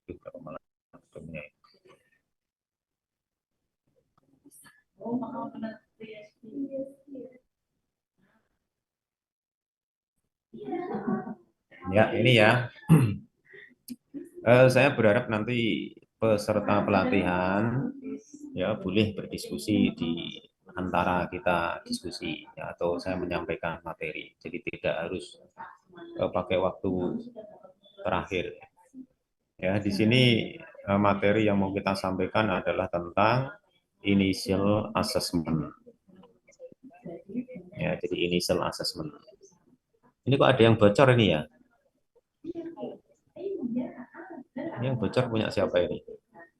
juga malah ketemunya. Ya, ini ya. Saya berharap nanti peserta pelatihan ya boleh berdiskusi di antara kita diskusi ya, atau saya menyampaikan materi. Jadi tidak harus pakai waktu terakhir. Ya, di sini materi yang mau kita sampaikan adalah tentang initial assessment. Ya, jadi initial assessment. Ini kok ada yang bocor ini ya? Ini yang bocor punya siapa ini?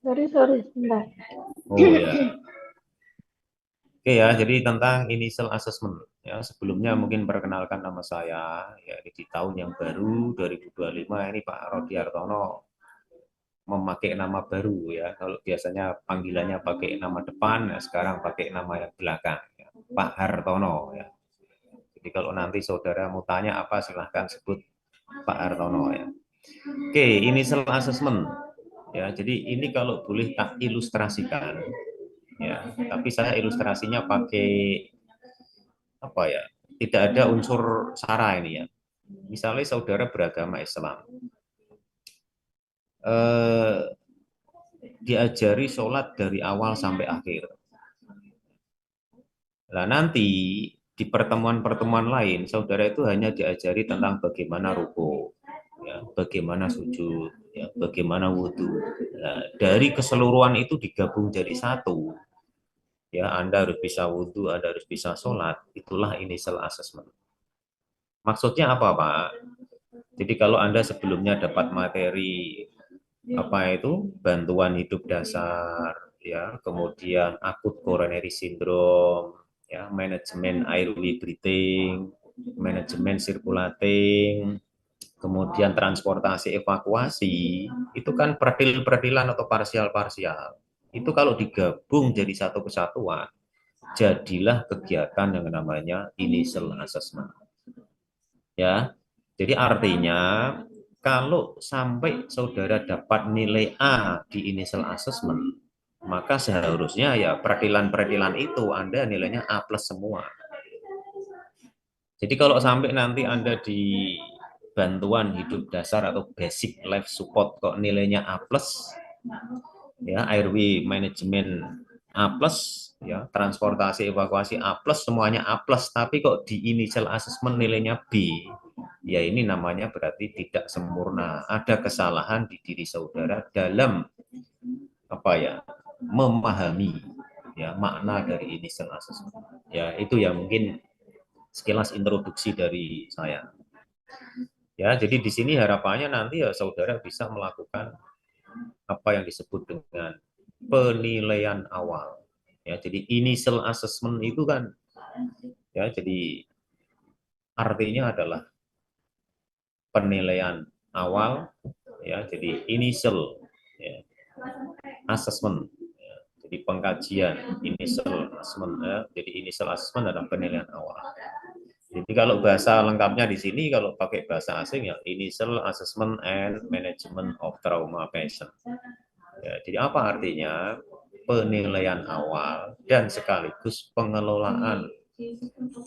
Sorry, sebentar. Oh ya. Oke ya, jadi tentang initial assessment. Ya, sebelumnya mungkin perkenalkan nama saya. Ya, di tahun yang baru 2025 ini Pak Rodi Hartono memakai nama baru ya. Kalau biasanya panggilannya pakai nama depan, ya sekarang pakai nama yang belakang. Ya. Pak Hartono ya. Jadi kalau nanti saudara mau tanya apa silahkan sebut Pak Hartono ya. Oke, initial assessment. Ya, jadi ini kalau boleh tak ilustrasikan ya, tapi saya ilustrasinya pakai apa ya? Tidak ada unsur sara ini ya. Misalnya saudara beragama Islam, eh, diajari sholat dari awal sampai akhir. Nah, nanti di pertemuan-pertemuan lain, saudara itu hanya diajari tentang bagaimana ruku, ya, bagaimana sujud, ya, bagaimana wudhu. Nah, dari keseluruhan itu digabung jadi satu. Ya, Anda harus bisa wudhu, Anda harus bisa sholat. Itulah initial assessment. Maksudnya apa, Pak? Jadi kalau Anda sebelumnya dapat materi apa itu bantuan hidup dasar, ya, kemudian akut coronary syndrome, ya, manajemen airway breathing, manajemen sirkulating, kemudian transportasi evakuasi, itu kan pertil-pertilan atau parsial-parsial. Itu kalau digabung jadi satu kesatuan, jadilah kegiatan yang namanya initial assessment. Ya, jadi artinya kalau sampai saudara dapat nilai A di initial assessment, maka seharusnya ya peradilan-peradilan itu Anda nilainya A plus semua. Jadi kalau sampai nanti Anda di bantuan hidup dasar atau basic life support kok nilainya A plus, ya airway management A plus, ya transportasi evakuasi A plus, semuanya A plus, tapi kok di initial assessment nilainya B, ya ini namanya berarti tidak sempurna, ada kesalahan di diri saudara dalam apa ya memahami ya makna dari initial assessment. Ya itu ya mungkin sekilas introduksi dari saya. Ya, jadi di sini harapannya nanti ya saudara bisa melakukan apa yang disebut dengan penilaian awal. Ya, jadi initial assessment itu kan ya jadi artinya adalah penilaian awal ya, jadi initial ya, assessment ya, jadi pengkajian initial assessment ya, jadi initial assessment adalah penilaian awal. Jadi kalau bahasa lengkapnya di sini kalau pakai bahasa asing ya initial assessment and management of trauma patient. Ya, jadi apa artinya? Penilaian awal dan sekaligus pengelolaan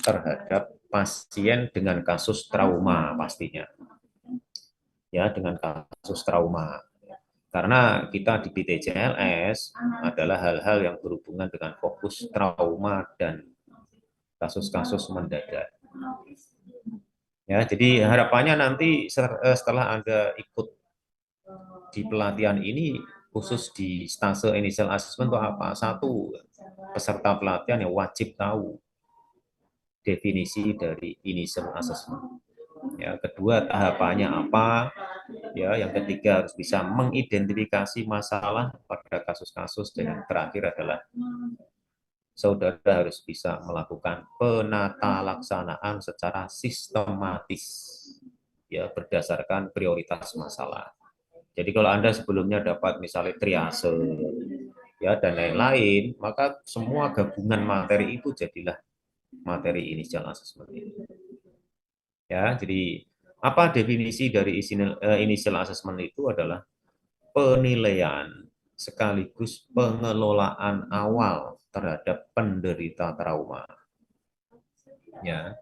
terhadap pasien dengan kasus trauma pastinya. Ya, dengan kasus trauma. Karena kita di BTJLS adalah hal-hal yang berhubungan dengan fokus trauma dan kasus-kasus mendadak. Ya, jadi harapannya nanti setelah Anda ikut di pelatihan ini khusus di stase initial assessment itu apa? Satu, peserta pelatihan yang wajib tahu definisi dari initial assessment. Ya, kedua tahapannya apa? Ya, yang ketiga harus bisa mengidentifikasi masalah pada kasus-kasus dan yang terakhir adalah saudara harus bisa melakukan penata laksanaan secara sistematis ya berdasarkan prioritas masalah. Jadi kalau Anda sebelumnya dapat misalnya triase ya dan lain-lain, maka semua gabungan materi itu jadilah materi initial assessment itu. Ya, jadi apa definisi dari initial assessment itu adalah penilaian sekaligus pengelolaan awal terhadap penderita trauma. Ya,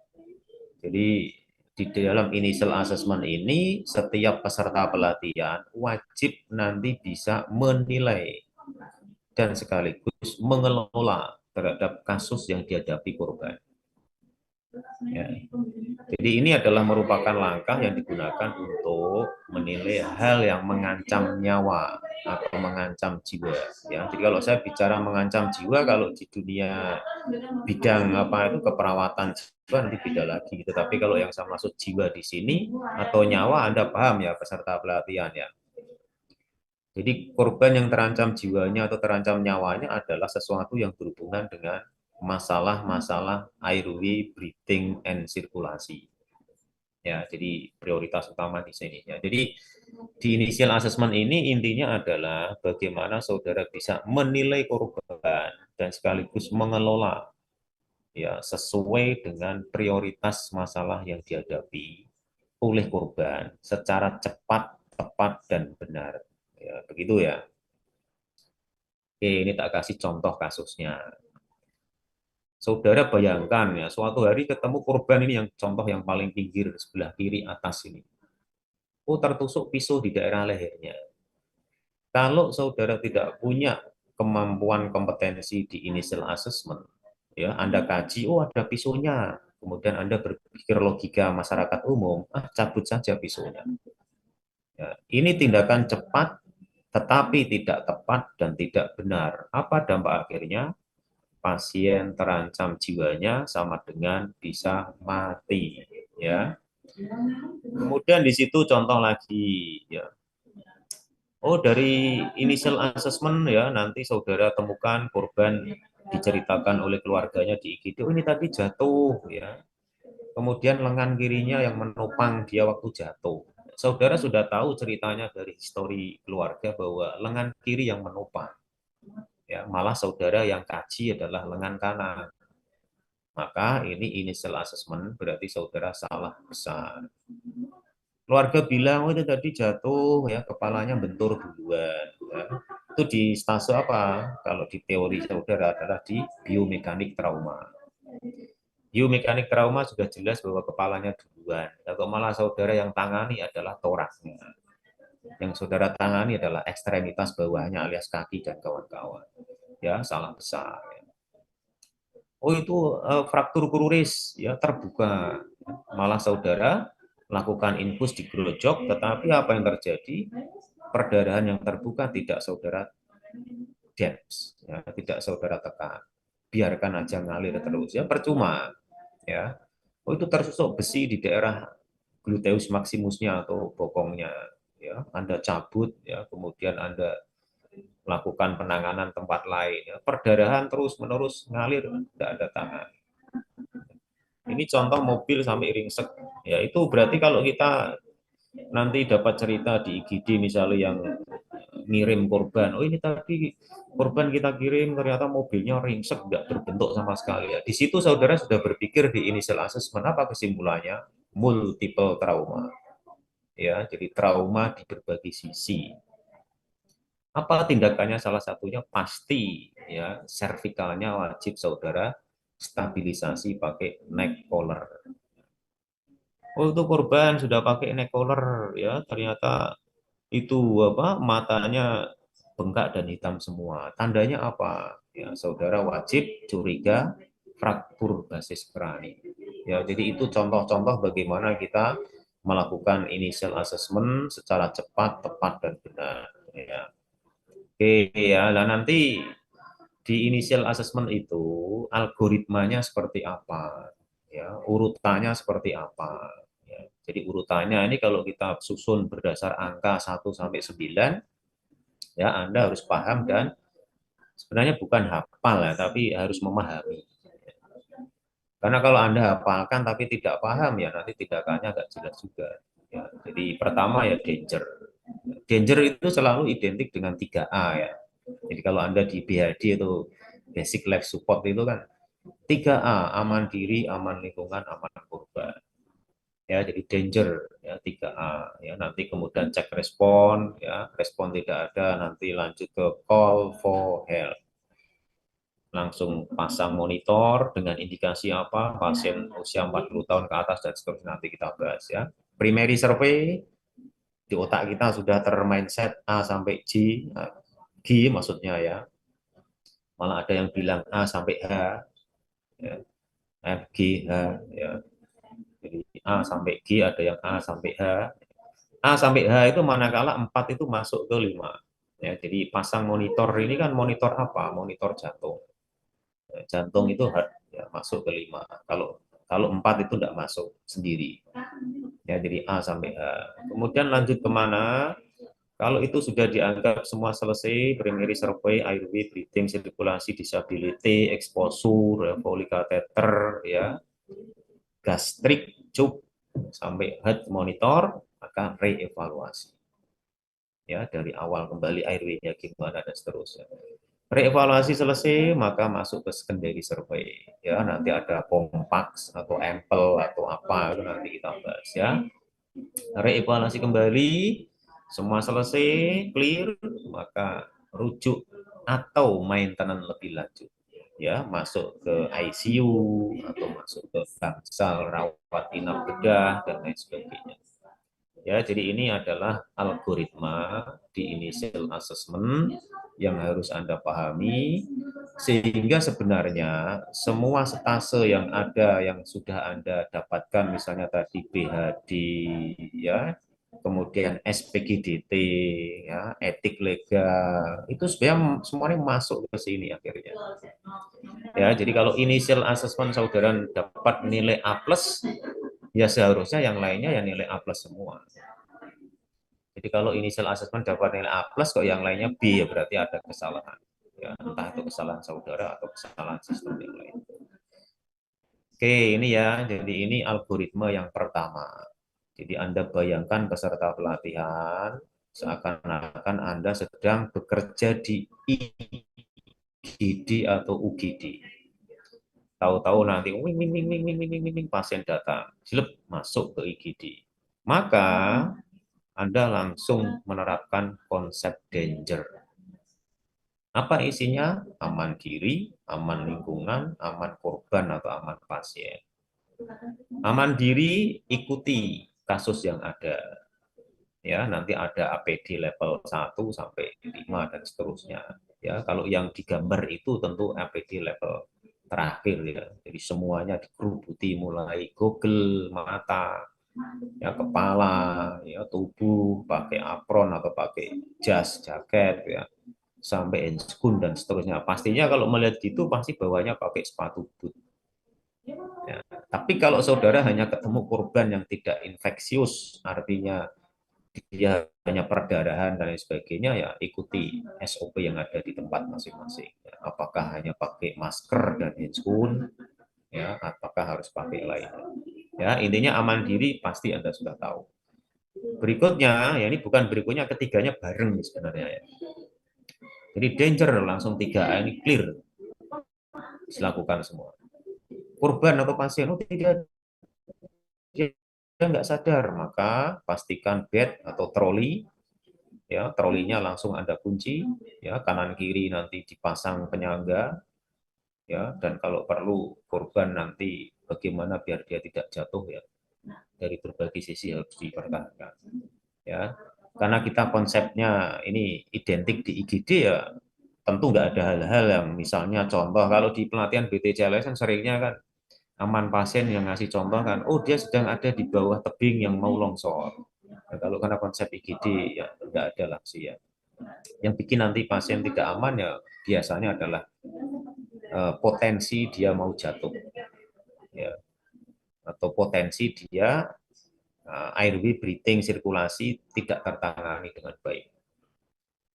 jadi di dalam initial assessment ini setiap peserta pelatihan wajib nanti bisa menilai dan sekaligus mengelola terhadap kasus yang dihadapi korban. Ya. Jadi ini adalah merupakan langkah yang digunakan untuk menilai hal yang mengancam nyawa atau mengancam jiwa. Ya, jadi kalau saya bicara mengancam jiwa, kalau di dunia bidang apa itu keperawatan jiwa nanti beda lagi. Tetapi kalau yang saya maksud jiwa di sini atau nyawa, Anda paham ya peserta pelatihan ya. Jadi korban yang terancam jiwanya atau terancam nyawanya adalah sesuatu yang berhubungan dengan masalah-masalah airway, breathing, and sirkulasi. Ya, jadi prioritas utama di sini. Ya, jadi di initial assessment ini intinya adalah bagaimana saudara bisa menilai korban dan sekaligus mengelola ya sesuai dengan prioritas masalah yang dihadapi oleh korban secara cepat, tepat, dan benar. Ya, begitu ya. Oke, ini tak kasih contoh kasusnya. Saudara bayangkan ya, suatu hari ketemu korban ini yang contoh yang paling pinggir sebelah kiri atas ini. Oh, tertusuk pisau di daerah lehernya. Kalau saudara tidak punya kemampuan kompetensi di initial assessment, ya Anda kaji, oh ada pisaunya. Kemudian Anda berpikir logika masyarakat umum, ah cabut saja pisaunya. Ya, ini tindakan cepat, tetapi tidak tepat dan tidak benar. Apa dampak akhirnya? Pasien terancam jiwanya sama dengan bisa mati. Ya. Kemudian di situ contoh lagi, ya. Oh, dari initial assessment ya, nanti saudara temukan korban diceritakan oleh keluarganya di IGD, oh ini tadi jatuh ya. Kemudian lengan kirinya yang menopang dia waktu jatuh. Saudara sudah tahu ceritanya dari histori keluarga bahwa lengan kiri yang menopang. Ya, malah saudara yang kaji adalah lengan kanan. Maka ini initial assessment berarti saudara salah besar. Keluarga bilang, oh itu tadi jatuh, ya kepalanya bentur duluan. Ya. Itu di stase apa? Kalau di teori saudara adalah di biomekanik trauma. Biomekanik trauma sudah jelas bahwa kepalanya duluan. Atau malah saudara yang tangani adalah toraksnya. Yang saudara tangani adalah ekstremitas bawahnya alias kaki dan kawan-kawan. Ya, salah besar. Oh itu fraktur kruris ya terbuka. Malah saudara lakukan infus di grojok, tetapi apa yang terjadi? Perdarahan yang terbuka tidak saudara dance, ya, tidak saudara tekan. Biarkan aja ngalir terus ya percuma ya. Oh itu tersusuk besi di daerah gluteus maximusnya atau bokongnya ya. Anda cabut ya, kemudian Anda lakukan penanganan tempat lain ya. Perdarahan terus-menerus ngalir, tidak ada tangan. Ini contoh mobil sampai ringsek. Ya, itu berarti kalau kita nanti dapat cerita di IGD misalnya yang ngirim korban. Oh, ini tadi korban kita kirim ternyata mobilnya ringsek, nggak terbentuk sama sekali. Ya, di situ saudara sudah berpikir di initial assessment apa kesimpulannya? Multiple trauma. Ya, jadi trauma di berbagai sisi. Apa tindakannya? Salah satunya pasti ya servikalnya wajib saudara stabilisasi pakai neck collar. Oh itu korban sudah pakai neck collar ya ternyata itu apa matanya bengkak dan hitam semua. Tandanya apa? Ya saudara wajib curiga fraktur basis krani. Ya jadi itu contoh-contoh bagaimana kita melakukan initial assessment secara cepat, tepat dan benar. Ya. Oke ya, nah nanti di initial assessment itu algoritmanya seperti apa, ya urutannya seperti apa. Ya. Jadi urutannya ini kalau kita susun berdasar angka 1 sampai 9, ya Anda harus paham dan sebenarnya bukan hafal ya, tapi harus memahami. Karena kalau Anda hafalkan tapi tidak paham ya nanti tindakannya agak jelas juga. Ya, jadi pertama ya danger. Danger itu selalu identik dengan 3A ya. Jadi kalau Anda di BHD itu basic life support itu kan 3A, aman diri, aman lingkungan, aman korban. ya, jadi danger ya 3A ya, nanti kemudian cek respon ya, respon tidak ada, nanti lanjut ke call for help, langsung pasang monitor dengan indikasi apa, pasien usia 40 tahun ke atas dan seterusnya, nanti kita bahas ya. Primary survey, di otak kita sudah termindset A sampai G maksudnya ya, malah ada yang bilang A sampai H ya, F G H ya, jadi A sampai G, ada yang A sampai H. A sampai H itu manakala 4 itu masuk ke 5. Ya, jadi pasang monitor ini kan monitor apa? Monitor jantung. Ya, jantung itu ya, masuk ke 5. Kalau kalau 4 itu tidak masuk sendiri. Ya, jadi A sampai H. Kemudian lanjut kemana? Kalau itu sudah dianggap semua selesai, primary survey, airway, breathing, sirkulasi, disability, exposure, Foley catheter, ya, gastrik, cup, sampai heart monitor, maka reevaluasi. Ya, dari awal kembali airway-nya gimana dan seterusnya. Reevaluasi selesai, maka masuk ke secondary survey. Ya, nanti ada Pompax atau Ampel atau apa itu nanti kita bahas ya. Reevaluasi kembali, semua selesai, clear, maka rujuk atau maintenance lebih lanjut. Ya, masuk ke ICU atau masuk ke bangsal rawat inap bedah dan lain sebagainya. Ya, jadi ini adalah algoritma di initial assessment yang harus Anda pahami, sehingga sebenarnya semua stase yang ada yang sudah Anda dapatkan, misalnya tadi BHD, ya, kemudian SPGDT, ya, etik legal, itu sebenarnya semuanya masuk ke sini akhirnya. Ya, jadi kalau initial assessment saudara dapat nilai A+, ya seharusnya yang lainnya ya nilai A+ semua. Jadi kalau initial assessment dapat nilai A+, kok yang lainnya B, ya berarti ada kesalahan. Ya, entah itu kesalahan saudara atau kesalahan sistem yang lain. Oke, ini ya. Jadi ini algoritma yang pertama. Jadi Anda bayangkan peserta pelatihan seakan-akan Anda sedang bekerja di IGD atau UGD. Tahu-tahu nanti wing, wing, wing, wing, wing, wing, wing, wing, pasien datang, silep masuk ke IGD. Maka Anda langsung menerapkan konsep danger. Apa isinya? Aman diri, aman lingkungan, aman korban atau aman pasien. Aman diri, ikuti kasus yang ada. Ya, nanti ada APD level 1 sampai 5 dan seterusnya. Ya, kalau yang digambar itu tentu APD level terakhir ya. Jadi semuanya dikerubuti mulai goggle, mata, ya, kepala, ya, tubuh, pakai apron atau pakai jas, jaket, ya, sampai enskun dan seterusnya. Pastinya kalau melihat gitu pasti bawahnya pakai sepatu boot. Ya. Tapi kalau saudara hanya ketemu korban yang tidak infeksius, artinya dia hanya perdarahan dan lain sebagainya, ya ikuti SOP yang ada di tempat masing-masing. Ya, apakah hanya pakai masker dan handscoon, ya, apakah harus pakai lainnya. Ya, intinya aman diri pasti Anda sudah tahu. Berikutnya, ya ini bukan berikutnya, ketiganya bareng sebenarnya ya. Jadi danger langsung 3A ini clear, dilakukan semua. Korban atau pasien, oh tidak, dia nggak sadar, maka pastikan bed atau troli, ya, trolinya langsung Anda kunci, ya, kanan kiri nanti dipasang penyangga, ya, dan kalau perlu korban nanti bagaimana biar dia tidak jatuh, ya, dari berbagai sisi harus dipertahankan, ya, karena kita konsepnya ini identik di IGD, ya tentu nggak ada hal-hal yang misalnya contoh kalau di pelatihan BTCLS kan seringnya kan aman pasien yang ngasih contoh kan, oh dia sedang ada di bawah tebing yang mau longsor. Nah, kalau karena konsep IGD ya nggak ada lah sih ya. Yang bikin nanti pasien tidak aman ya biasanya adalah potensi dia mau jatuh, ya, atau potensi dia airway, breathing, sirkulasi tidak tertangani dengan baik.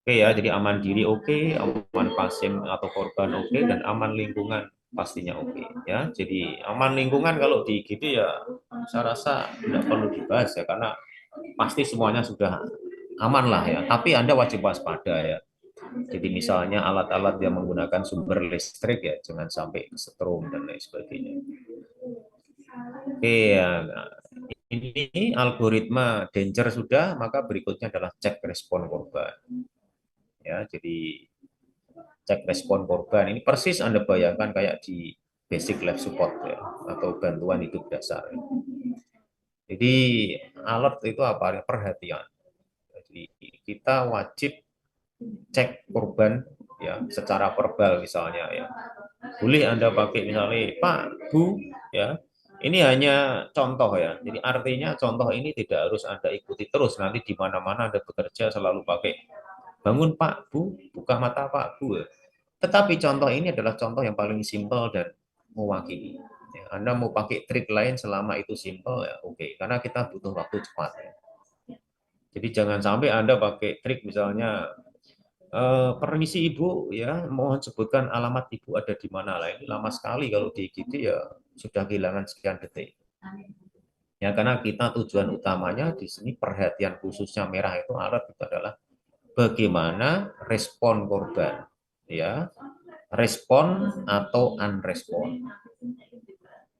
Oke ya, jadi aman diri oke, aman pasien atau korban oke, dan aman lingkungan pastinya oke ya. Jadi aman lingkungan kalau di IGD ya saya rasa tidak perlu dibahas ya, karena pasti semuanya sudah aman lah ya. Tapi Anda wajib waspada ya. Jadi misalnya alat-alat yang menggunakan sumber listrik ya jangan sampai kesetrum dan lain sebagainya. Oke ya. Ini algoritma danger sudah, maka berikutnya adalah cek respon korban. Ya, jadi cek respon korban ini persis Anda bayangkan kayak di basic life support ya, atau bantuan hidup dasar. Jadi alert itu apa? Perhatian. Jadi kita wajib cek korban ya secara verbal misalnya ya. Boleh Anda pakai misalnya Pak, Bu ya. Ini hanya contoh ya. Jadi artinya contoh ini tidak harus Anda ikuti terus. Nanti di mana-mana Anda bekerja selalu pakai bangun Pak, Bu, buka mata Pak, Bu. Tetapi contoh ini adalah contoh yang paling simpel dan mewakili. Ya, Anda mau pakai trik lain selama itu simpel ya oke. Karena kita butuh waktu cepat ya. Jadi jangan sampai Anda pakai trik misalnya permisi Ibu ya, mohon sebutkan alamat Ibu ada di mana lah. Ini lama sekali kalau diikuti ya sudah kehilangan sekian detik. Ya karena kita tujuan utamanya di sini perhatian khususnya merah itu alat itu adalah bagaimana respon korban ya, respon atau unrespon.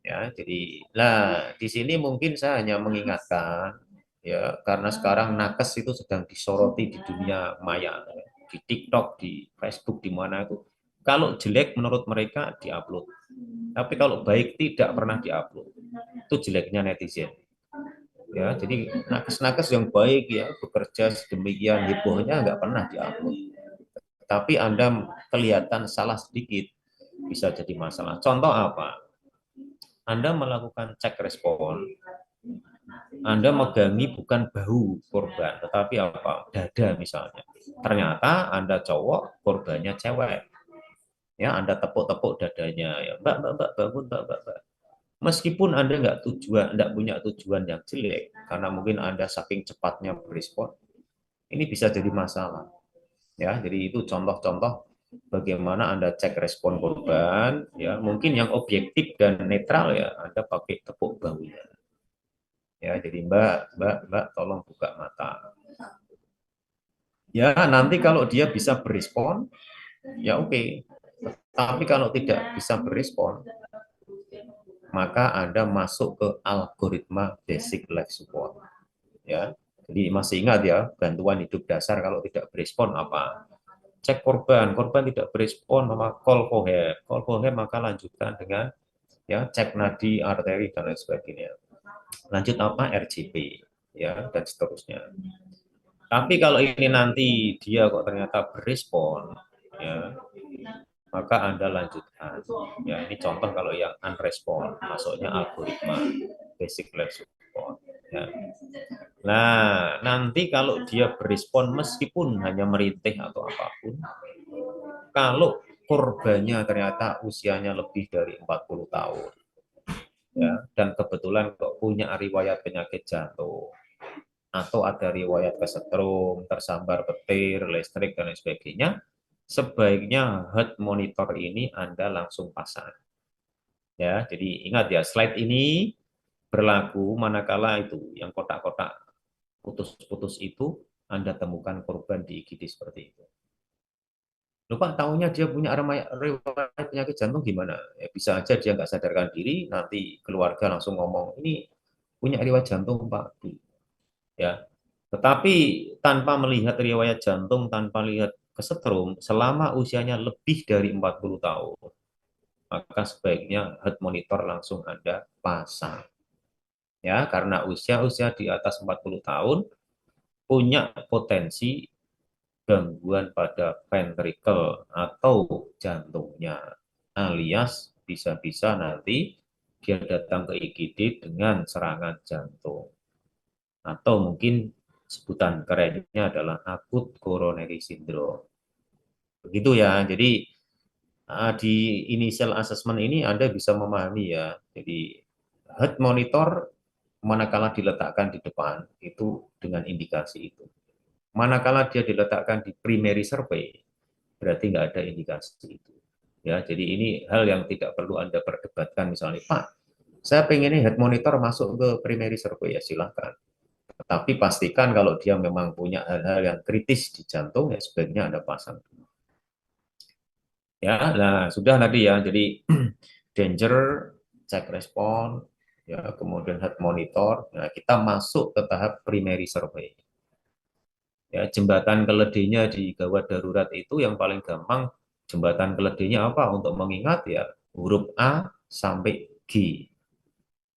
Ya, jadi lah di sini mungkin saya hanya mengingatkan ya karena sekarang nakes itu sedang disoroti di dunia maya, di TikTok, di Facebook, di mana itu. Kalau jelek menurut mereka diupload, tapi kalau baik tidak pernah diupload. Itu jeleknya netizen. Ya, jadi nakes-nakes yang baik ya bekerja sedemikian hebohnya nggak pernah diupload. Tapi Anda kelihatan salah sedikit bisa jadi masalah. Contoh apa? Anda melakukan cek respon, Anda megangi bukan bahu korban, tetapi apa? Dada misalnya. Ternyata Anda cowok, korbannya cewek. Ya, Anda tepuk-tepuk dadanya. Ya, mbak, bangun, mbak. Meskipun Anda nggak punya tujuan yang jelek, karena mungkin Anda saking cepatnya berespon, ini bisa jadi masalah. Ya, jadi itu contoh-contoh bagaimana Anda cek respon korban. Ya, mungkin yang objektif dan netral ya, Anda pakai tepuk bahunya. Ya, jadi Mbak, tolong buka mata. Ya, nanti kalau dia bisa berespon, ya oke. Tapi kalau tidak bisa berespon, maka Anda masuk ke algoritma basic life support. Ya, jadi masih ingat ya, bantuan hidup dasar kalau tidak berespon apa? Cek korban, korban tidak berespon, maka call for help. Call for help maka lanjutkan dengan ya cek nadi, arteri dan lain sebagainya. Lanjut apa? RCP ya dan seterusnya. Tapi kalau ini nanti dia kok ternyata berespon, ya, maka Anda lanjutkan. Ya, ini contoh kalau yang unrespon, masuknya algoritma basic life support. Ya. Nah, nanti kalau dia berespon meskipun hanya merintih atau apapun, kalau korbannya ternyata usianya lebih dari 40 tahun, ya, dan kebetulan kok punya riwayat penyakit jantung, atau ada riwayat kesetrum, tersambar petir, listrik, dan lain sebagainya, sebaiknya heart monitor ini Anda langsung pasang. Ya, jadi ingat ya, slide ini berlaku manakala itu yang kotak-kotak putus-putus itu Anda temukan korban di IGD seperti itu. Lupa tahunya dia punya riwayat penyakit jantung gimana? Ya, bisa aja dia nggak sadarkan diri, nanti keluarga langsung ngomong, ini punya riwayat jantung Pak. Ya, tetapi tanpa melihat riwayat jantung, tanpa lihat kesetrum, selama usianya lebih dari 40 tahun, maka sebaiknya heart monitor langsung Anda pasang. Ya, karena usia-usia di atas 40 tahun punya potensi gangguan pada ventricle atau jantungnya, alias bisa-bisa nanti dia datang ke IGD dengan serangan jantung. Atau mungkin sebutan kerennya adalah akut coronary syndrome. Begitu ya. Jadi di initial assessment ini Anda bisa memahami ya. Jadi heart monitor manakala diletakkan di depan itu dengan indikasi itu. Manakala dia diletakkan di primary survey berarti nggak ada indikasi itu. Ya, jadi ini hal yang tidak perlu Anda perdebatkan misalnya, Pak, saya pengen heart monitor masuk ke primary survey ya silakan. Tapi pastikan kalau dia memang punya hal-hal yang kritis di jantung, ya sebaiknya Anda pasang. Ya, nah sudah tadi ya. Jadi danger, cek respon, ya, kemudian heart monitor. Nah, kita masuk ke tahap primary survey. Ya, jembatan keledainya di gawat darurat itu yang paling gampang, jembatan keledainya apa untuk mengingat ya, huruf A sampai G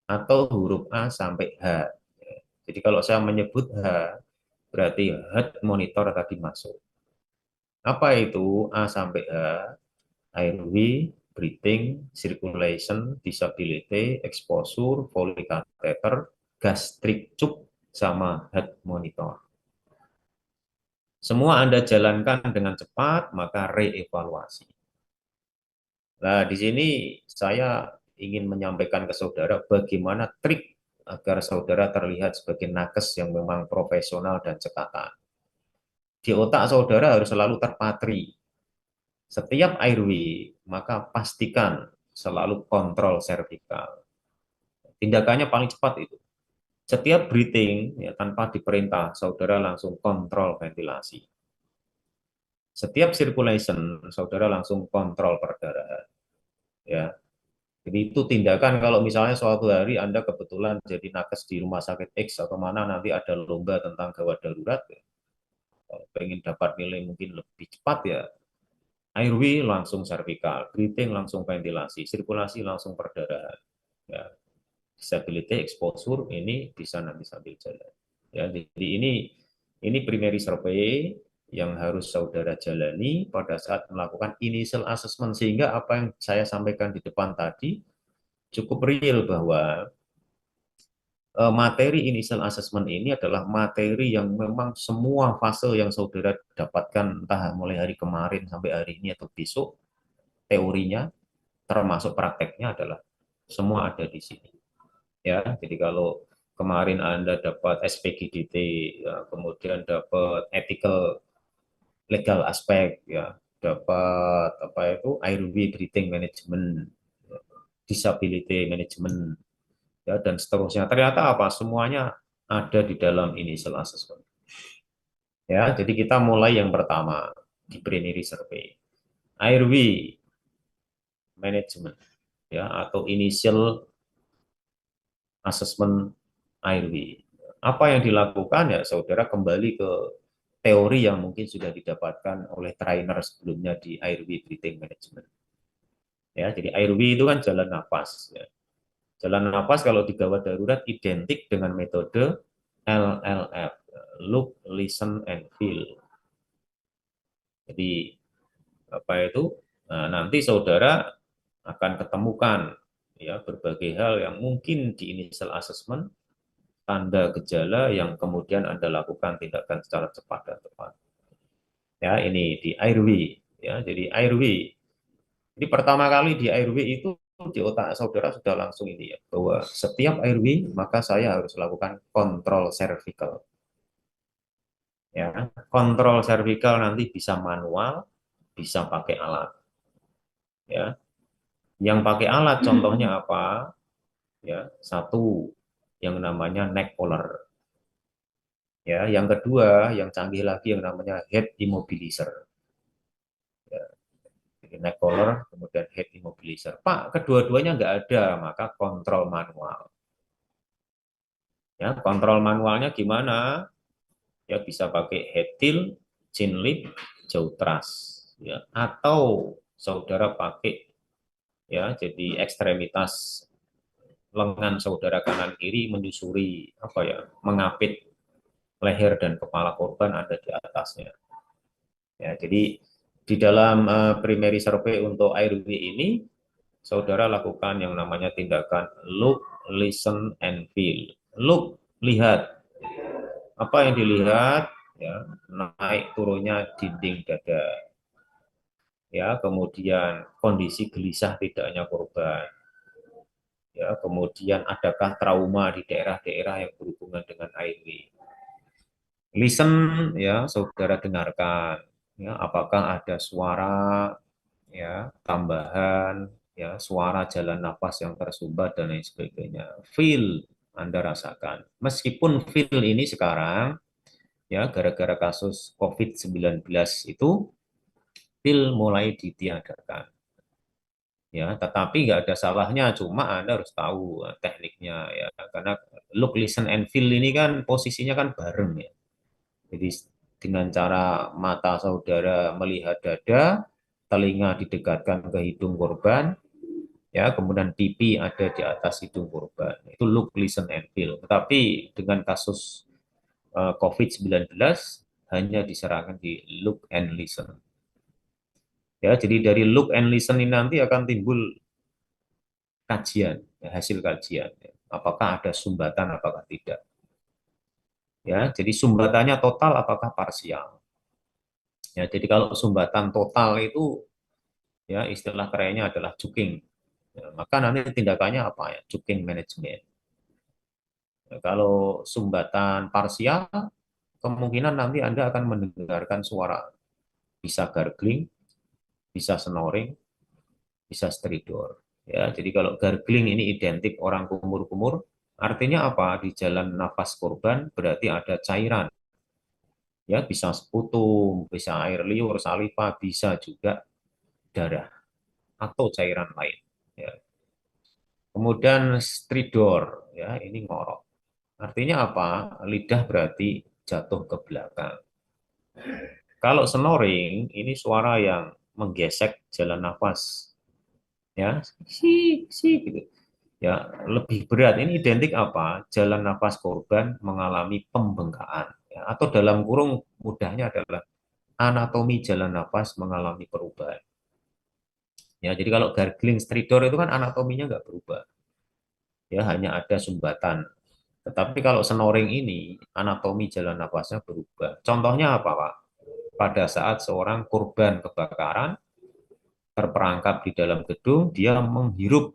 atau huruf A sampai H. Ya, jadi kalau saya menyebut H, berarti heart monitor tadi masuk. Apa itu A sampai H? Airway, breathing, circulation, disability, exposure, Foley catheter, gastric tube, sama heart monitor. Semua Anda jalankan dengan cepat, maka reevaluasi. Nah, di sini saya ingin menyampaikan ke saudara bagaimana trik agar saudara terlihat sebagai nakes yang memang profesional dan cekatan. Di otak saudara harus selalu terpatri. Setiap airway, maka pastikan selalu kontrol servikal. Tindakannya paling cepat itu. Setiap breathing, ya, tanpa diperintah, saudara langsung kontrol ventilasi. Setiap circulation, saudara langsung kontrol perdarahan. Ya, jadi itu tindakan kalau misalnya suatu hari Anda kebetulan jadi nakes di rumah sakit X atau mana nanti ada lomba tentang gawat darurat, ya. Kalau pengen dapat nilai mungkin lebih cepat ya, airway langsung servikal, breathing langsung ventilasi, sirkulasi langsung perdarahan. Ya, disability exposure ini bisa nanti sambil jalan. Ya, jadi ini primary survey yang harus saudara jalani pada saat melakukan initial assessment, sehingga apa yang saya sampaikan di depan tadi cukup real bahwa materi initial assessment ini adalah materi yang memang semua fase yang saudara dapatkan entah mulai hari kemarin sampai hari ini atau besok, teorinya termasuk prakteknya adalah semua ada di sini. Ya, jadi kalau kemarin Anda dapat SPGDT, ya, kemudian dapat ethical legal aspek, ya, dapat apa itu airway breathing management, disability management, ya, dan seterusnya. Ternyata apa? Semuanya ada di dalam initial assessment. Ya, jadi kita mulai yang pertama di primary survey, airway management, ya, atau initial assessment airway. Apa yang dilakukan ya, saudara kembali ke teori yang mungkin sudah didapatkan oleh trainer sebelumnya di airway breathing management. Ya, jadi airway itu kan jalan nafas. Ya. Jalan nafas kalau di gawat darurat identik dengan metode LLF, look, listen, and feel. Jadi apa itu? Nah, nanti saudara akan ketemukan ya berbagai hal yang mungkin di initial assessment, tanda gejala yang kemudian Anda lakukan tindakan secara cepat dan tepat. Ya, ini di airway. Ya, jadi airway. Jadi pertama kali di airway itu di otak saudara sudah langsung ini ya, bahwa setiap airway maka saya harus lakukan kontrol cervical. Ya, kontrol cervical nanti bisa manual, bisa pakai alat. Ya, yang pakai alat contohnya apa? Ya, satu yang namanya neck collar. Ya, yang kedua yang canggih lagi yang namanya head immobilizer. Ya, jadi neck collar kemudian head immobilizer. Pak, kedua-duanya nggak ada, maka kontrol manual. Ya, kontrol manualnya gimana? Ya bisa pakai head tilt, chin lift, jaw thrust, ya. Atau saudara pakai ya jadi ekstremitas lengan saudara kanan kiri menyusuri apa ya, mengapit leher dan kepala korban ada di atasnya. Ya, jadi di dalam primary survey untuk airway ini saudara lakukan yang namanya tindakan look, listen, and feel. Look, lihat. Apa yang dilihat? Ya, naik turunnya dinding dada. Ya, kemudian kondisi gelisah tidaknya korban. Ya, kemudian adakah trauma di daerah-daerah yang berhubungan dengan airway. Listen, ya, saudara dengarkan. Ya, apakah ada suara ya tambahan, ya suara jalan nafas yang tersumbat dan lain sebagainya. Feel Anda rasakan. Meskipun feel ini sekarang ya gara-gara kasus COVID-19 itu pil mulai ditiadakan. Ya, tetapi nggak ada salahnya, cuma Anda harus tahu tekniknya ya, karena look, listen, and feel ini kan posisinya kan bareng ya. Jadi dengan cara mata saudara melihat dada, telinga didekatkan ke hidung korban, ya, kemudian pipi ada di atas hidung korban. Itu look, listen, and feel. Tetapi dengan kasus COVID-19 hanya diserahkan di look and listen. Ya, jadi dari look and listen ini nanti akan timbul kajian, ya, hasil kajian. Ya. Apakah ada sumbatan, apakah tidak. Ya, jadi sumbatannya total, apakah parsial. Ya, jadi kalau sumbatan total itu, ya, istilah kerennya adalah cuking. Ya, maka nanti tindakannya apa ya? Cuking management. Ya, kalau sumbatan parsial, kemungkinan nanti Anda akan mendengarkan suara, bisa gargling, bisa snoring, bisa stridor. Ya, jadi kalau gargling ini identik orang kumur-kumur, artinya apa? Di jalan nafas korban berarti ada cairan. Ya, bisa sputum, bisa air liur, saliva, bisa juga darah atau cairan lain. Ya. Kemudian stridor, ya, ini ngorok. Artinya apa? Lidah berarti jatuh ke belakang. Kalau snoring, ini suara yang menggesek jalan nafas, ya, gitu. Ya, lebih berat. Ini identik apa? Jalan nafas korban mengalami pembengkakan, ya, atau dalam kurung mudahnya adalah anatomi jalan nafas mengalami perubahan. Ya, jadi kalau gargling stridor itu kan anatominya nggak berubah, ya, hanya ada sumbatan. Tetapi kalau snoring ini anatomi jalan nafasnya berubah. Contohnya apa, Pak? Pada saat seorang korban kebakaran terperangkap di dalam gedung, dia menghirup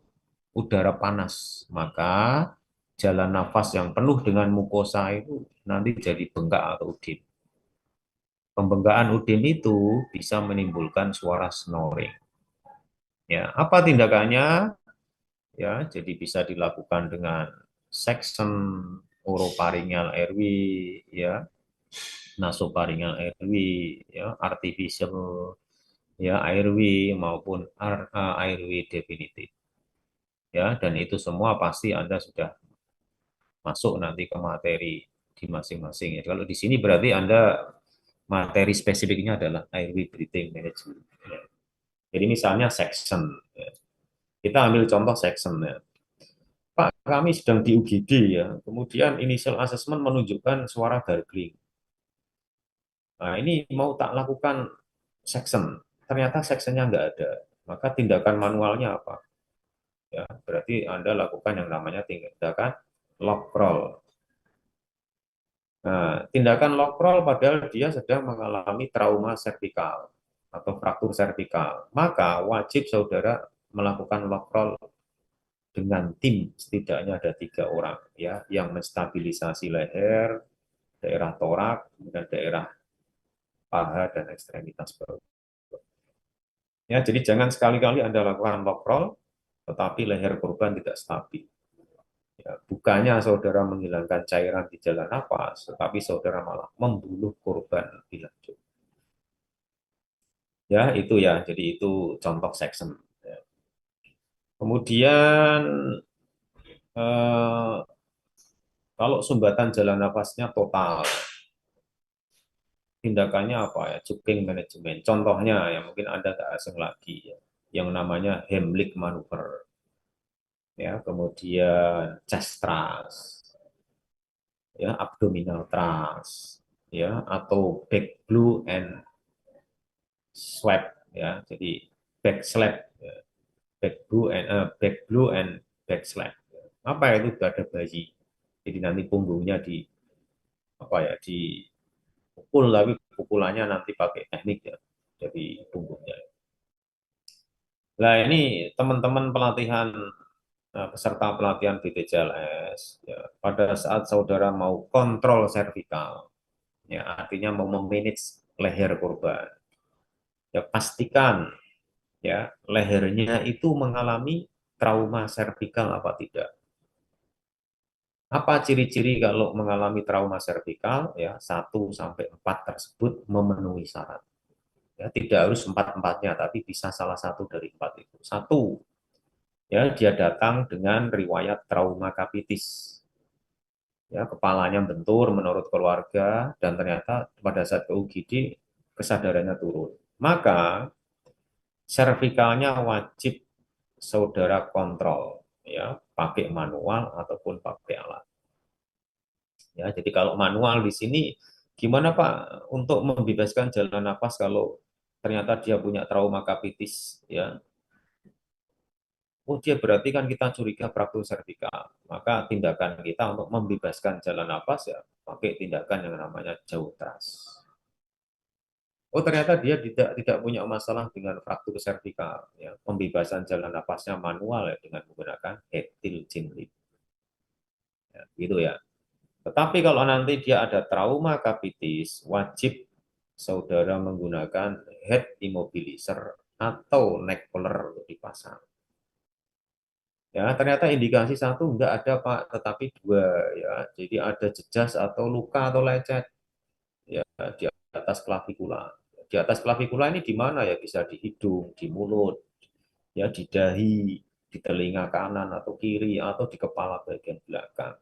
udara panas, maka jalan nafas yang penuh dengan mukosa itu nanti jadi bengkak atau udin. Pembengkakan udin itu bisa menimbulkan suara snoring. Ya, apa tindakannya? Ya, jadi bisa dilakukan dengan section orofaringal airway, ya, nasofaringal airway, ya, artificial, ya, airway maupun airway definitif. Ya, dan itu semua pasti Anda sudah masuk nanti ke materi di masing-masing. Ya, kalau di sini berarti Anda materi spesifiknya adalah airway breathing management. Ya. Jadi misalnya section, ya. Kita ambil contoh section ya. Pak, kami sedang di UGD ya. Kemudian initial assessment menunjukkan suara gargling. Nah, ini mau tak lakukan section. Ternyata sectionnya nggak ada. Maka tindakan manualnya apa? Ya, berarti Anda lakukan yang namanya tindakan lock roll. Nah, tindakan lock roll padahal dia sedang mengalami trauma servikal atau fraktur servikal. Maka wajib saudara melakukan lock roll dengan tim, setidaknya ada 3 orang ya, yang menstabilisasi leher, daerah torak, kemudian daerah paha dan ekstremitas perut. Ya, jadi jangan sekali-kali Anda lakukan lock roll, tetapi leher korban tidak stabil. Ya, bukannya saudara menghilangkan cairan di jalan nafas, tetapi saudara malah membunuh korban lebih lanjut. Ya, itu ya. Jadi itu contoh section. Ya. Kemudian eh, kalau sumbatan jalan nafasnya total, tindakannya apa ya? Cupping manajemen. Contohnya yang mungkin Anda nggak asing lagi ya, yang namanya Heimlich maneuver. Ya, kemudian chest thrust, ya, abdominal thrust, ya, atau back blue and slap, ya. Jadi back slap, ya. Back blue and back slap. Apa itu dada bayi? Jadi nanti punggungnya di apa ya, dipukul, tapi pukulannya nanti pakai teknik ya, jadi punggungnya. Nah, ini teman-teman pelatihan, peserta pelatihan BPJLS, ya, pada saat saudara mau kontrol servikal, ya, artinya mau memanage leher korban, ya, pastikan ya lehernya itu mengalami trauma servikal apa tidak. Apa ciri-ciri kalau mengalami trauma servikal? Ya, 1 sampai 4 tersebut memenuhi syarat. Ya, tidak harus 4-empatnya, tapi bisa salah satu dari 4 itu. 1, Ya, dia datang dengan riwayat trauma kapitis. Ya, kepalanya bentur menurut keluarga dan ternyata pada saat ke UGD kesadarannya turun. Maka servikalnya wajib saudara kontrol, ya, pakai manual ataupun pakai alat. Ya, jadi kalau manual di sini gimana Pak untuk membebaskan jalan nafas kalau ternyata dia punya trauma kapitis, ya. Oh, dia berarti kan kita curiga fraktur servikal. Maka tindakan kita untuk membebaskan jalan nafas ya pakai tindakan yang namanya jauh tras. Oh, ternyata dia tidak punya masalah dengan fraktur servikal, ya. Pembebasan jalan nafasnya manual ya dengan menggunakan head tilt chin lift. Ya, gitu ya. Tetapi kalau nanti dia ada trauma kapitis, wajib saudara menggunakan head immobilizer atau neck collar untuk dipasang. Ya, ternyata indikasi satu enggak ada Pak, tetapi dua, ya. Jadi ada jejas atau luka atau lecet, ya, di atas klavikula. Di atas klavikula ini di mana ya? Bisa di hidung, di mulut, ya, di dahi, di telinga kanan atau kiri atau di kepala bagian belakang.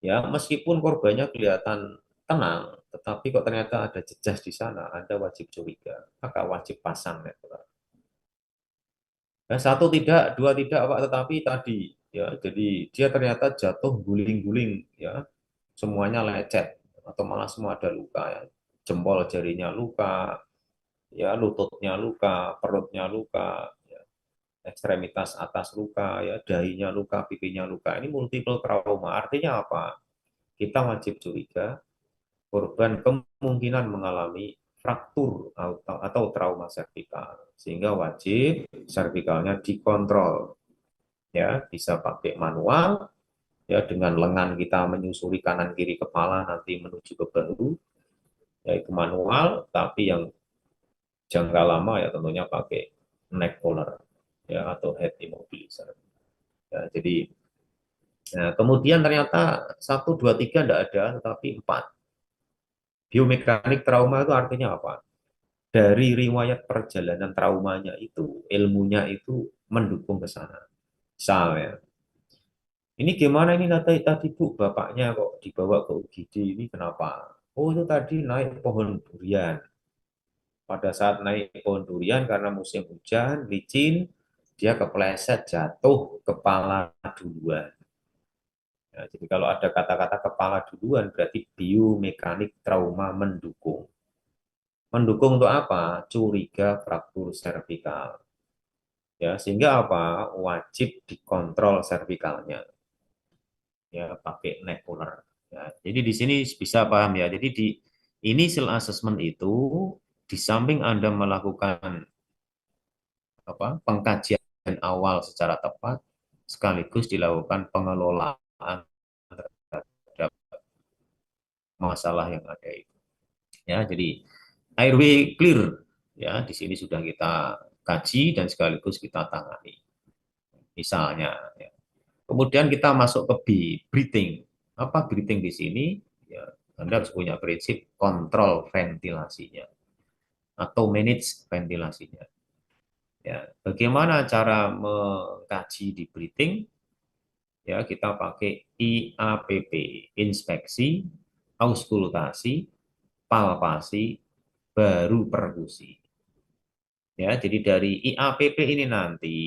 Ya, meskipun korbannya kelihatan tenang, tetapi kok ternyata ada jejas di sana, Anda wajib curiga, maka wajib pasang netral. Ya, satu tidak, dua tidak, Pak, tetapi tadi, ya, jadi dia ternyata jatuh guling-guling, ya, semuanya lecet atau malah semua ada luka, ya, jempol jarinya luka, ya, lututnya luka, perutnya luka, ya, ekstremitas atas luka, ya, dahinya luka, pipinya luka. Ini multiple trauma. Artinya apa? Kita wajib curiga korban kemungkinan mengalami fraktur atau trauma servikal, sehingga wajib servikalnya dikontrol, ya, bisa pakai manual, ya, dengan lengan kita menyusuri kanan kiri kepala nanti menuju ke bahu, yaitu manual, tapi yang jangka lama ya tentunya pakai neck collar, ya, atau head immobilizer. Ya, jadi nah, kemudian ternyata satu dua tiga tidak ada, tetapi empat. Biomekanik trauma itu artinya apa? Dari riwayat perjalanan traumanya itu, ilmunya itu mendukung ke sana. Misalnya, ini gimana ini tadi Bu, bapaknya kok dibawa ke UGD ini kenapa? Oh, itu tadi naik pohon durian. Pada saat naik pohon durian karena musim hujan, licin, dia kepleset jatuh kepala duluan. Ya, jadi kalau ada kata-kata kepala duluan berarti biomekanik trauma mendukung. Mendukung untuk apa? Curiga fraktur servikal. Ya, sehingga apa? Wajib dikontrol servikalnya. Ya, pakai neck collar. Ya, jadi di sini bisa paham ya. Jadi di initial assessment itu di samping Anda melakukan apa? Pengkajian awal secara tepat sekaligus dilakukan pengelolaan terhadap masalah yang ada itu. Ya, jadi airway clear, ya, di sini sudah kita kaji dan sekaligus kita tangani. Misalnya, ya. Kemudian kita masuk ke B, breathing. Apa breathing di sini? Ya, Anda harus punya prinsip kontrol ventilasinya atau manage ventilasinya. Ya, bagaimana cara mengkaji di breathing? Ya, kita pakai IAPP, inspeksi, auskultasi, palpasi, baru perkusi. Ya, jadi dari IAPP ini nanti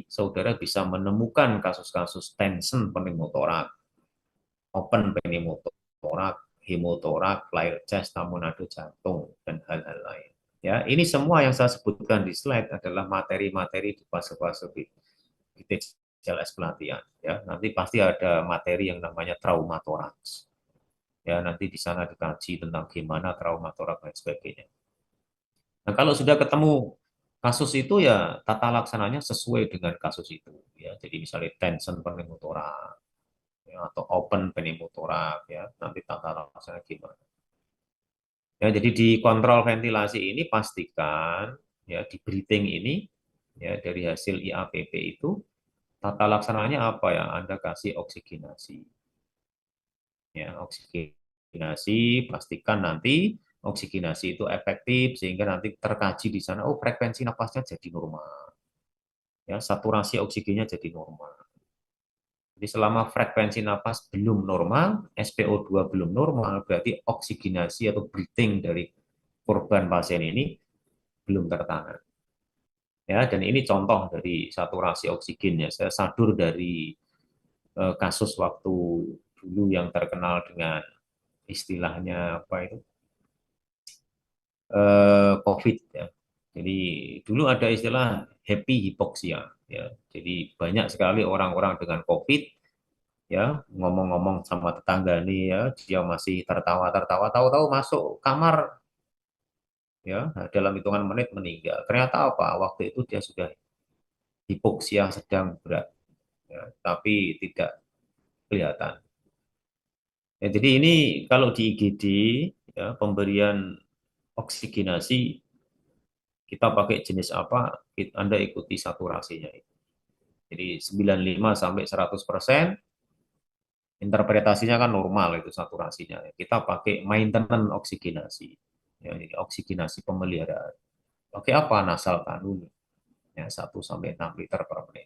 saudara bisa menemukan kasus-kasus tension pneumotorak, open pneumotorak, hemotorak, flare chest, tamonado jantung, dan hal-hal lain. Ya, ini semua yang saya sebutkan di slide adalah materi-materi di fase-fase BPJS pelatihan. Ya, nanti pasti ada materi yang namanya trauma toraks. Ya, nanti di sana dikaji tentang gimana trauma toraks dan sebagainya. Nah, kalau sudah ketemu kasus itu ya tata laksananya sesuai dengan kasus itu. Ya, jadi misalnya tension pneumotorak, ya, atau open pneumotorak, ya, nanti tata laksana gimana. Ya, jadi di kontrol ventilasi ini pastikan ya di breathing ini ya dari hasil IAPP itu tata laksananya apa ya? Anda kasih oksigenasi. Ya, oksigenasi pastikan nanti oksigenasi itu efektif sehingga nanti terkaji di sana oh frekuensi napasnya jadi normal. ya saturasi oksigennya jadi normal. Jadi selama frekuensi napas belum normal, SpO2 belum normal, berarti oksigenasi atau breathing dari korban pasien ini belum tertangani. Ya, dan ini contoh dari saturasi oksigen ya. Saya sadur dari kasus waktu dulu yang terkenal dengan istilahnya apa itu COVID ya. Jadi dulu ada istilah happy hypoxia ya. Jadi banyak sekali orang-orang dengan COVID ya ngomong-ngomong sama tetangga nih ya dia masih tertawa-tertawa tahu-tahu masuk kamar ya dalam hitungan menit meninggal. Ternyata apa? Waktu itu dia sudah hipoksia sedang berat ya, tapi tidak kelihatan. Ya, jadi ini kalau di IGD ya pemberian oksigenasi kita pakai jenis apa? Anda ikuti saturasinya. Jadi 95 sampai 100%, interpretasinya kan normal itu saturasinya. Kita pakai maintenance oksigenasi. Ya, ini oksigenasi pemeliharaan. Oke apa nasal kanul ya 1 sampai 6 liter per menit.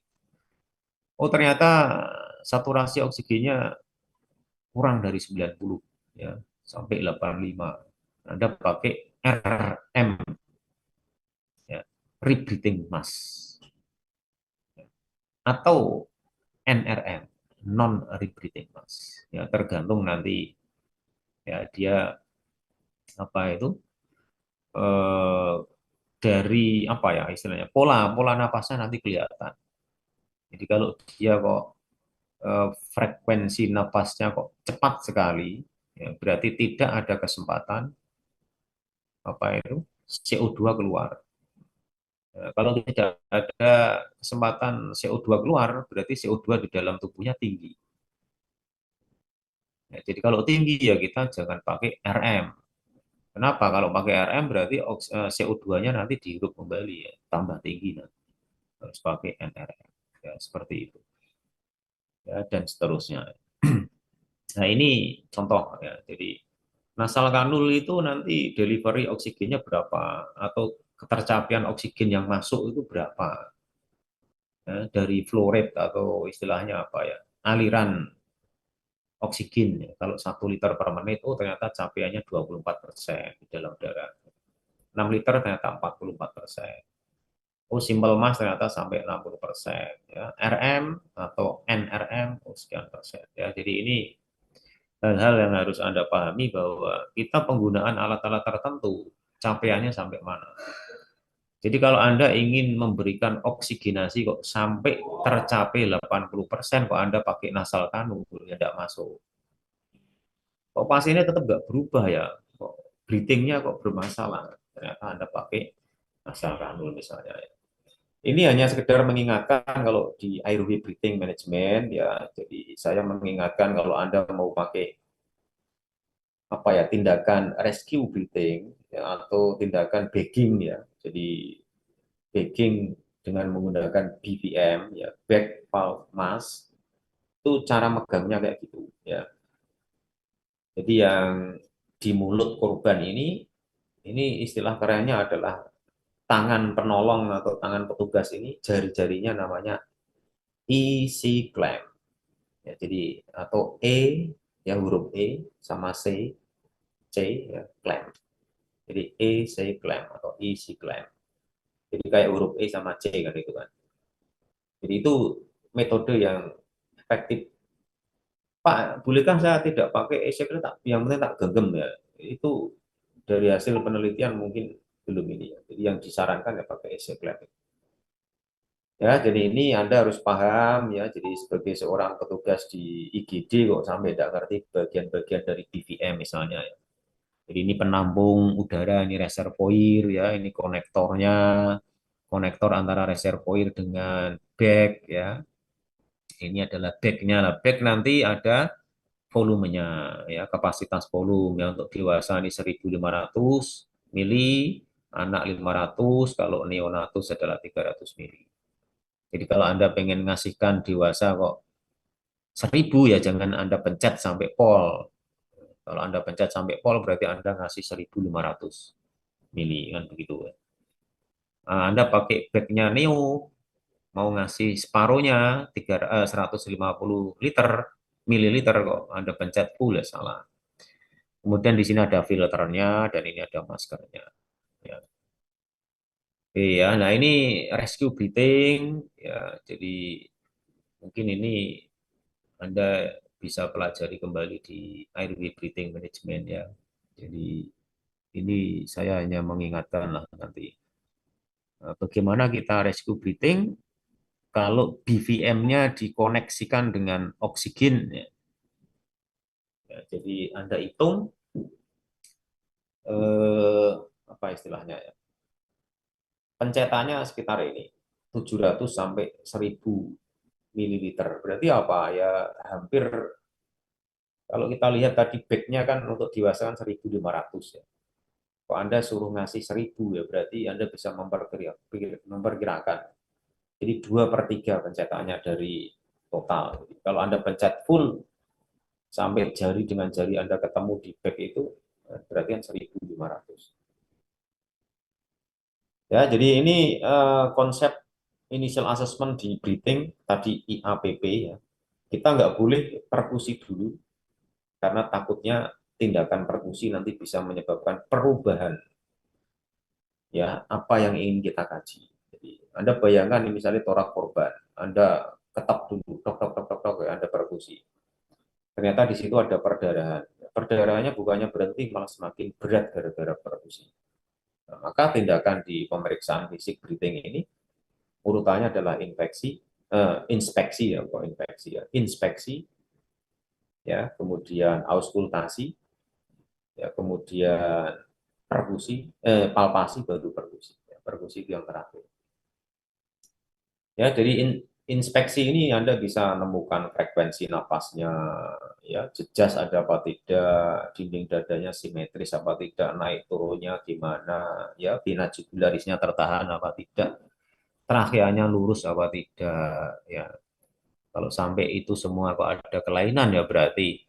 Oh ternyata saturasi oksigennya kurang dari 90 ya sampai 85. Anda pakai RM ya, rebreathing mask atau NRM non rebreathing mask ya tergantung nanti ya dia apa itu eh, dari apa ya istilahnya pola pola napasnya nanti kelihatan. Jadi kalau dia kok frekuensi napasnya kok cepat sekali, ya, berarti tidak ada kesempatan apa itu CO2 keluar. Ya, kalau tidak ada kesempatan CO2 keluar, berarti CO2 di dalam tubuhnya tinggi. Ya, jadi kalau tinggi ya kita jangan pakai RM. Kenapa? Kalau pakai RM berarti CO2-nya nanti dihirup kembali ya, tambah tinggi nanti. Harus pakai NRM. Ya, seperti itu. Ya, dan seterusnya. Nah, ini contoh ya. Jadi nasal kanul itu nanti delivery oksigennya berapa atau ketercapaian oksigen yang masuk itu berapa ya, dari flow rate atau istilahnya apa ya aliran oksigen ya. Kalau 1 liter per menit oh ternyata capaiannya 24% di dalam darah 6 liter ternyata 44%. Oh simple mass ternyata sampai 60% ya. RM atau NRM oh sekian persen ya. Jadi ini hal-hal yang harus Anda pahami bahwa kita penggunaan alat-alat tertentu capaiannya sampai mana. Jadi kalau Anda ingin memberikan oksigenasi kok sampai tercapai 80%, kok Anda pakai nasal kanul, ya tidak masuk. Kok pasiennya tetap nggak berubah ya? Kok breathingnya kok bermasalah? Ternyata Anda pakai nasal kanul misalnya. Ini hanya sekedar mengingatkan kalau di airway breathing management ya. Jadi saya mengingatkan kalau Anda mau pakai apa ya tindakan rescue breathing ya, atau tindakan bagging ya. Jadi bagging dengan menggunakan BVM ya back valve mask itu cara megangnya kayak gitu ya. Jadi yang di mulut korban ini istilah kerennya adalah tangan penolong atau tangan petugas ini jari-jarinya namanya easy clamp ya. Jadi atau ya huruf E sama C ya clamp. Jadi C clamp atau easy clamp. Jadi kayak huruf E sama C kan itu kan. Jadi itu metode yang efektif. Pak, bolehkah saya tidak pakai e-secret? Yang penting tak genggam ya. Itu dari hasil penelitian mungkin belum ini ya. Jadi yang disarankan ya pakai e-secret. Ya, jadi ini Anda harus paham ya. Jadi sebagai seorang petugas di IGD kok sampai tidak ngerti bagian-bagian dari BVM misalnya ya. Jadi ini penampung udara, ini reservoir ya, ini konektornya, konektor antara reservoir dengan bag ya. Ini adalah bagnya. Nah, bag nanti ada volumenya ya, kapasitas volume yang untuk dewasa ini 1.500 mili, anak 500, kalau neonatus adalah 300 mili. Jadi kalau Anda pengen ngasihkan dewasa kok 1.000 ya jangan Anda pencet sampai pol. Kalau Anda pencet sampai pol berarti Anda ngasih 1.500 mili kan begitu. Nah, Anda pakai bagnya neo mau ngasih separuhnya 150 mililiter kok Anda pencet full ya salah. Kemudian di sini ada filternya dan ini ada maskernya. Ya. Iya, nah ini rescue breathing ya. Jadi mungkin ini Anda bisa pelajari kembali di airway breathing management ya. Jadi ini saya hanya mengingatkan lah nanti bagaimana kita rescue breathing kalau BVM-nya dikoneksikan dengan oksigen ya. Ya, jadi Anda hitung eh, apa istilahnya ya. Pencetannya sekitar ini 700 sampai 1000 mililiter. Berarti apa ya hampir kalau kita lihat tadi bag-nya kan untuk dewasa kan 1.500 ya. Kalau Anda suruh ngasih 1000 ya berarti Anda bisa memperkirakan. Jadi 2/3 pencetannya dari total. Jadi, kalau Anda pencet full sampai jari dengan jari Anda ketemu di bag itu berarti kan 1.500. Ya, jadi ini konsep initial assessment di breathing tadi IAPP ya. Kita nggak boleh perkusi dulu karena takutnya tindakan perkusi nanti bisa menyebabkan perubahan ya apa yang ingin kita kaji. Jadi Anda bayangkan ini misalnya torak korban, Anda ketok dulu, tok tok tok tok tok, ya, Anda perkusi. Ternyata di situ ada perdarahan. Perdarahannya bukannya berhenti malah semakin berat gara-gara perkusi. Nah, maka tindakan di pemeriksaan fisik breathing ini urutannya adalah inspeksi ya, kok infeksi ya, inspeksi ya, kemudian auskultasi ya, kemudian palpasi baru perkusi. Ya, perkusi itu yang terakhir. Ya, jadi inspeksi ini Anda bisa menemukan frekuensi napasnya, ya, jejas ada apa tidak, dinding dadanya simetris apa tidak, naik turunnya gimana, ya, vena jugularisnya tertahan apa tidak, trakeanya lurus apa tidak, ya. Kalau sampai itu semua kok ada kelainan ya berarti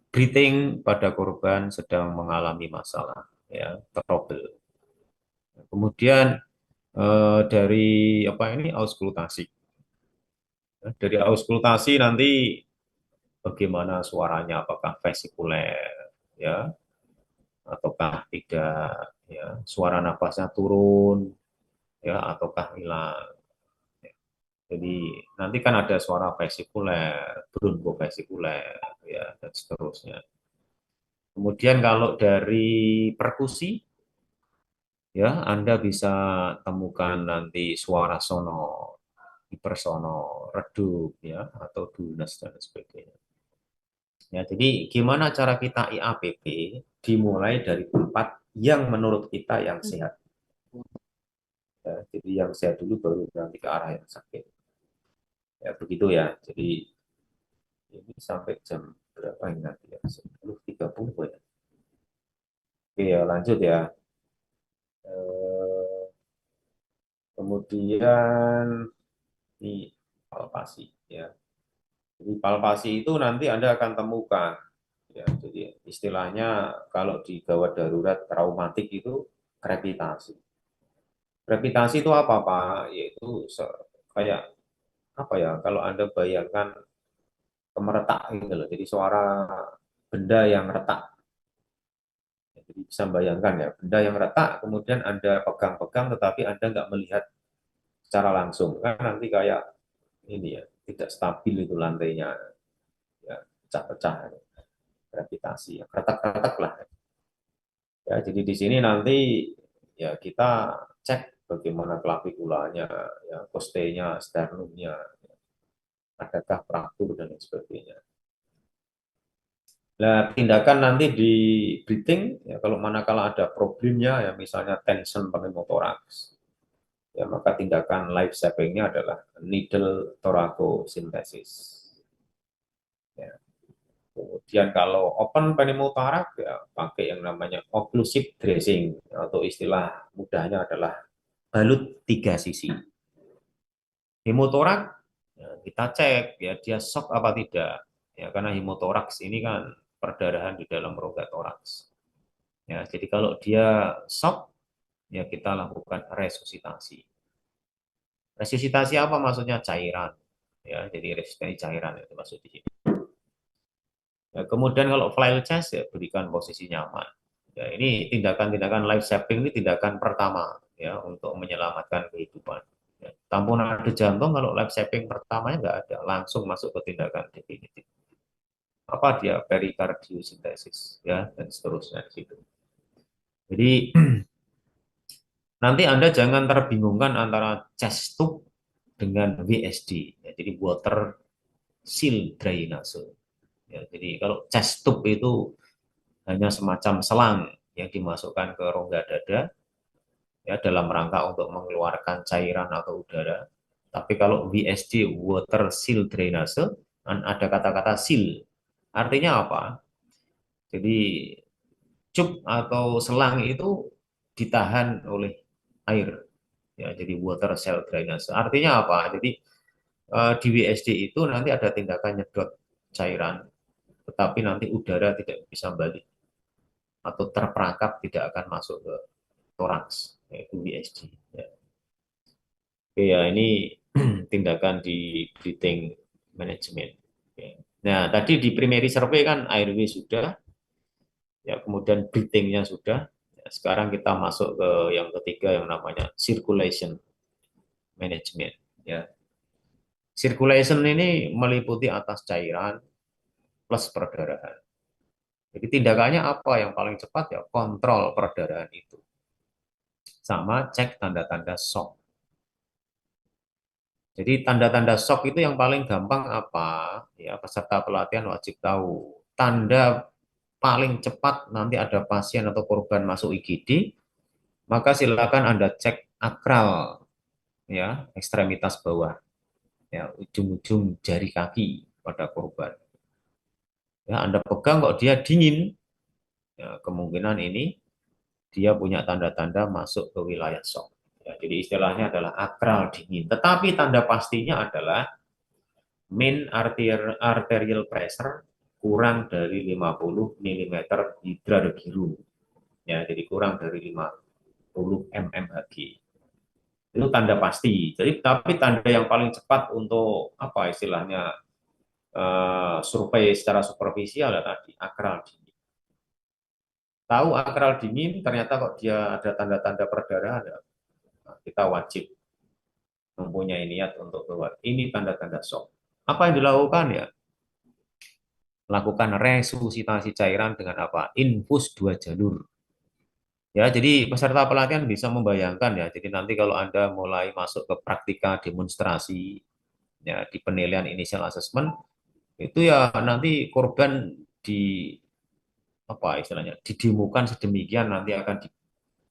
breathing pada korban sedang mengalami masalah, ya, trouble. Kemudian dari apa ini auskultasi. Dari auskultasi nanti bagaimana suaranya, apakah vesikuler, ya, ataukah tidak, ya, suara nafasnya turun, ya, ataukah hilang. Jadi nanti kan ada suara vesikuler, bronkovesikuler, ya, dan seterusnya. Kemudian kalau dari perkusi, ya, Anda bisa temukan nanti suara sonor, hipersonor, redup, ya, atau dunas dan sebagainya. Ya, jadi gimana cara kita IAPP dimulai dari tempat yang menurut kita yang sehat. Ya, jadi yang sehat dulu baru nanti ke arah yang sakit. Ya, begitu ya. Jadi ini sampai jam berapa ini nanti ya? 10.30 ya. Oke ya, lanjut ya. Eh, kemudian ini palpasi ya. Jadi palpasi itu nanti Anda akan temukan ya. Jadi istilahnya kalau di gawat darurat traumatik itu krepitasi. Gravitasi itu apa, Pak? Yaitu kayak apa ya? Kalau Anda bayangkan kemeretak gitu loh. Jadi suara benda yang retak. Jadi bisa bayangkan ya, benda yang retak kemudian Anda pegang-pegang tetapi Anda nggak melihat secara langsung. Kan nanti kayak ini ya, tidak stabil itu lantainya. Ya, pecah-pecah. Gravitasi. Ya, retak-retak lah. Ya, jadi di sini nanti ya kita cek bagaimana klavikulanya, ya, costenya, sternumnya, adakah fraktur dan lain sebagainya. Nah, tindakan nanti di breathing, ya, kalau manakala ada problemnya, ya misalnya tension pneumotoraks, ya maka tindakan life savingnya adalah needle thoracocentesis. Ya. Kemudian kalau open pneumotoraks, ya pakai yang namanya occlusive dressing, atau istilah mudahnya adalah balut 3 sisi. Hemotoraks, ya, kita cek ya dia shock apa tidak. Ya, karena hemotoraks ini kan perdarahan di dalam rongga toraks. Ya, jadi kalau dia shock, ya kita lakukan resusitasi. Resusitasi apa maksudnya? Cairan. Ya, jadi resusitasi cairan itu maksud di sini. Ya, kemudian kalau flail chest ya berikan posisi nyaman. Ya, ini tindakan-tindakan life saving ini tindakan pertama ya untuk menyelamatkan kehidupan. Ya, tampunan ada jantung kalau life saving pertamanya nggak ada, langsung masuk ke tindakan definitif. Apa dia perikardiosintesis ya dan seterusnya di situ. Jadi nanti Anda jangan terbingungkan antara chest tube dengan WSD. Ya, jadi water seal drainase. Ya, jadi kalau chest tube itu hanya semacam selang yang dimasukkan ke rongga dada ya dalam rangka untuk mengeluarkan cairan atau udara. Tapi kalau WSD water seal drainase ada kata-kata seal. Artinya apa? Jadi cup atau selang itu ditahan oleh air ya jadi water cell drainase. Artinya apa? Jadi di WSD itu nanti ada tindakan nyedot cairan tetapi nanti udara tidak bisa balik atau terperangkap tidak akan masuk ke toraks yaitu WSD ya. Oke ya ini tindakan di breathing management ya. Nah tadi di primary survey kan airway sudah ya kemudian breathingnya sudah ya, sekarang kita masuk ke yang ketiga yang namanya circulation management ya. Circulation ini meliputi atas cairan plus perdarahan. Jadi tindakannya apa yang paling cepat ya kontrol perdarahan itu sama cek tanda-tanda shock. Jadi tanda-tanda shock itu yang paling gampang apa? Ya peserta pelatihan wajib tahu. Tanda paling cepat nanti ada pasien atau korban masuk IGD, maka silakan Anda cek akral ya ekstremitas bawah ya ujung-ujung jari kaki pada korban. Ya Anda pegang kok dia dingin, ya, kemungkinan ini dia punya tanda-tanda masuk ke wilayah shock. Ya, jadi istilahnya adalah akral dingin. Tetapi tanda pastinya adalah mean arterial pressure kurang dari 50 mm hidradegiro. Ya, jadi kurang dari 50 mmHg. Itu tanda pasti. Jadi tapi tanda yang paling cepat untuk apa istilahnya survei secara superficial ya tadi akral dingin. Tahu akral dingin ternyata kok dia ada tanda-tanda perdarahan ya, kita wajib mempunyai niat untuk keluar. Ini tanda-tanda shock. Apa yang dilakukan ya? Lakukan resusitasi cairan dengan apa? Infus 2 jalur. Ya, jadi peserta pelatihan bisa membayangkan ya. Jadi nanti kalau Anda mulai masuk ke praktika demonstrasi ya di penilaian initial assessment itu ya nanti korban di apa istilahnya didemukan sedemikian nanti akan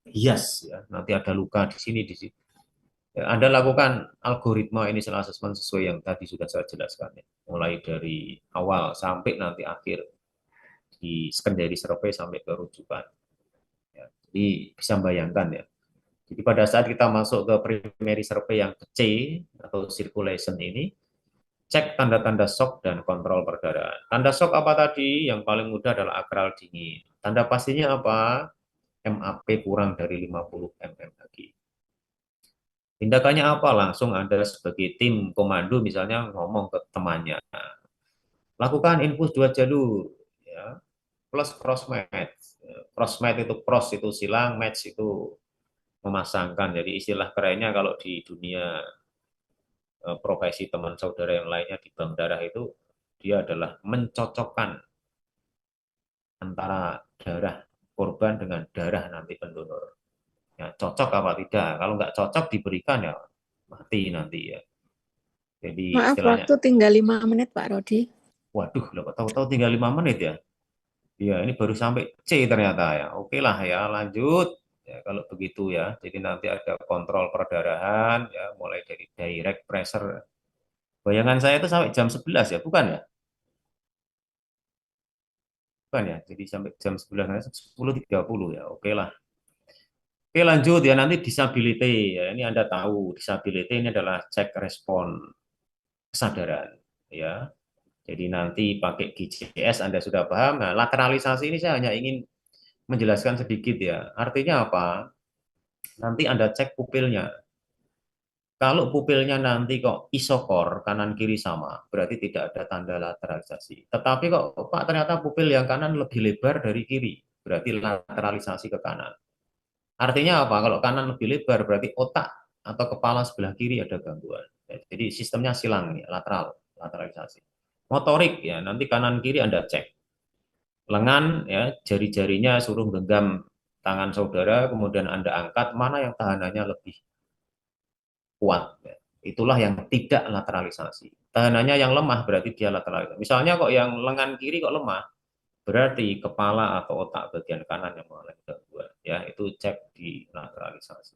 dihias ya. Nanti ada luka di sini di sini. Ya, Anda lakukan algoritma initial assessment sesuai yang tadi sudah saya jelaskan ya. Mulai dari awal sampai nanti akhir di secondary survey sampai ke rujukan. Ya, jadi bisa bayangkan ya. Jadi pada saat kita masuk ke primary survey yang C atau circulation ini, cek tanda-tanda shock dan kontrol perdarahan. Tanda shock apa tadi? Yang paling mudah adalah akral dingin. Tanda pastinya apa? MAP kurang dari 50 mmHg. Tindakannya apa? Langsung Anda sebagai tim komando misalnya ngomong ke temannya. Lakukan infus 2 jalur. Ya, plus cross match. Cross match itu cross itu silang, match itu memasangkan. Jadi istilah kerennya kalau di dunia profesi teman saudara yang lainnya di bank darah itu dia adalah mencocokkan antara darah korban dengan darah nanti pendonor. Ya, cocok apa tidak? Kalau nggak cocok diberikan ya mati nanti ya. Jadi Maaf, istilahnya, waktu tinggal 5 menit, Pak Rodi. waduh, tahu-tahu tinggal 5 menit ya. Ya, ini baru sampai C ternyata ya. Oke lah ya, lanjut. Ya, kalau begitu ya. Jadi nanti ada kontrol perdarahan ya, mulai dari direct pressure. Bayangan saya itu sampai jam 11 ya, bukan ya? Bukan ya. Jadi sampai jam 11 10.30 ya. Oke lah. Oke, lanjut ya nanti disability ya. Ini Anda tahu, disability ini adalah cek respon kesadaran ya. Jadi nanti pakai GCS Anda sudah paham. Nah, lateralisasi ini saya hanya ingin menjelaskan sedikit ya. Artinya apa? Nanti Anda cek pupilnya. Kalau pupilnya nanti kok isokor, kanan kiri sama, berarti tidak ada tanda lateralisasi. Tetapi kok Pak ternyata pupil yang kanan lebih lebar dari kiri, berarti lateralisasi ke kanan. Artinya apa? Kalau kanan lebih lebar, berarti otak atau kepala sebelah kiri ada gangguan. Jadi sistemnya silang, ya, lateralisasi. Motorik, ya nanti kanan kiri Anda cek. Lengan, ya jari-jarinya suruh genggam tangan saudara, kemudian Anda angkat, mana yang tahanannya lebih kuat. Ya. Itulah yang tidak lateralisasi. Tahanannya yang lemah berarti dia lateralisasi. Misalnya kok yang lengan kiri kok lemah, berarti kepala atau otak bagian kanan yang mengalami gangguan. Ya, itu cek di lateralisasi.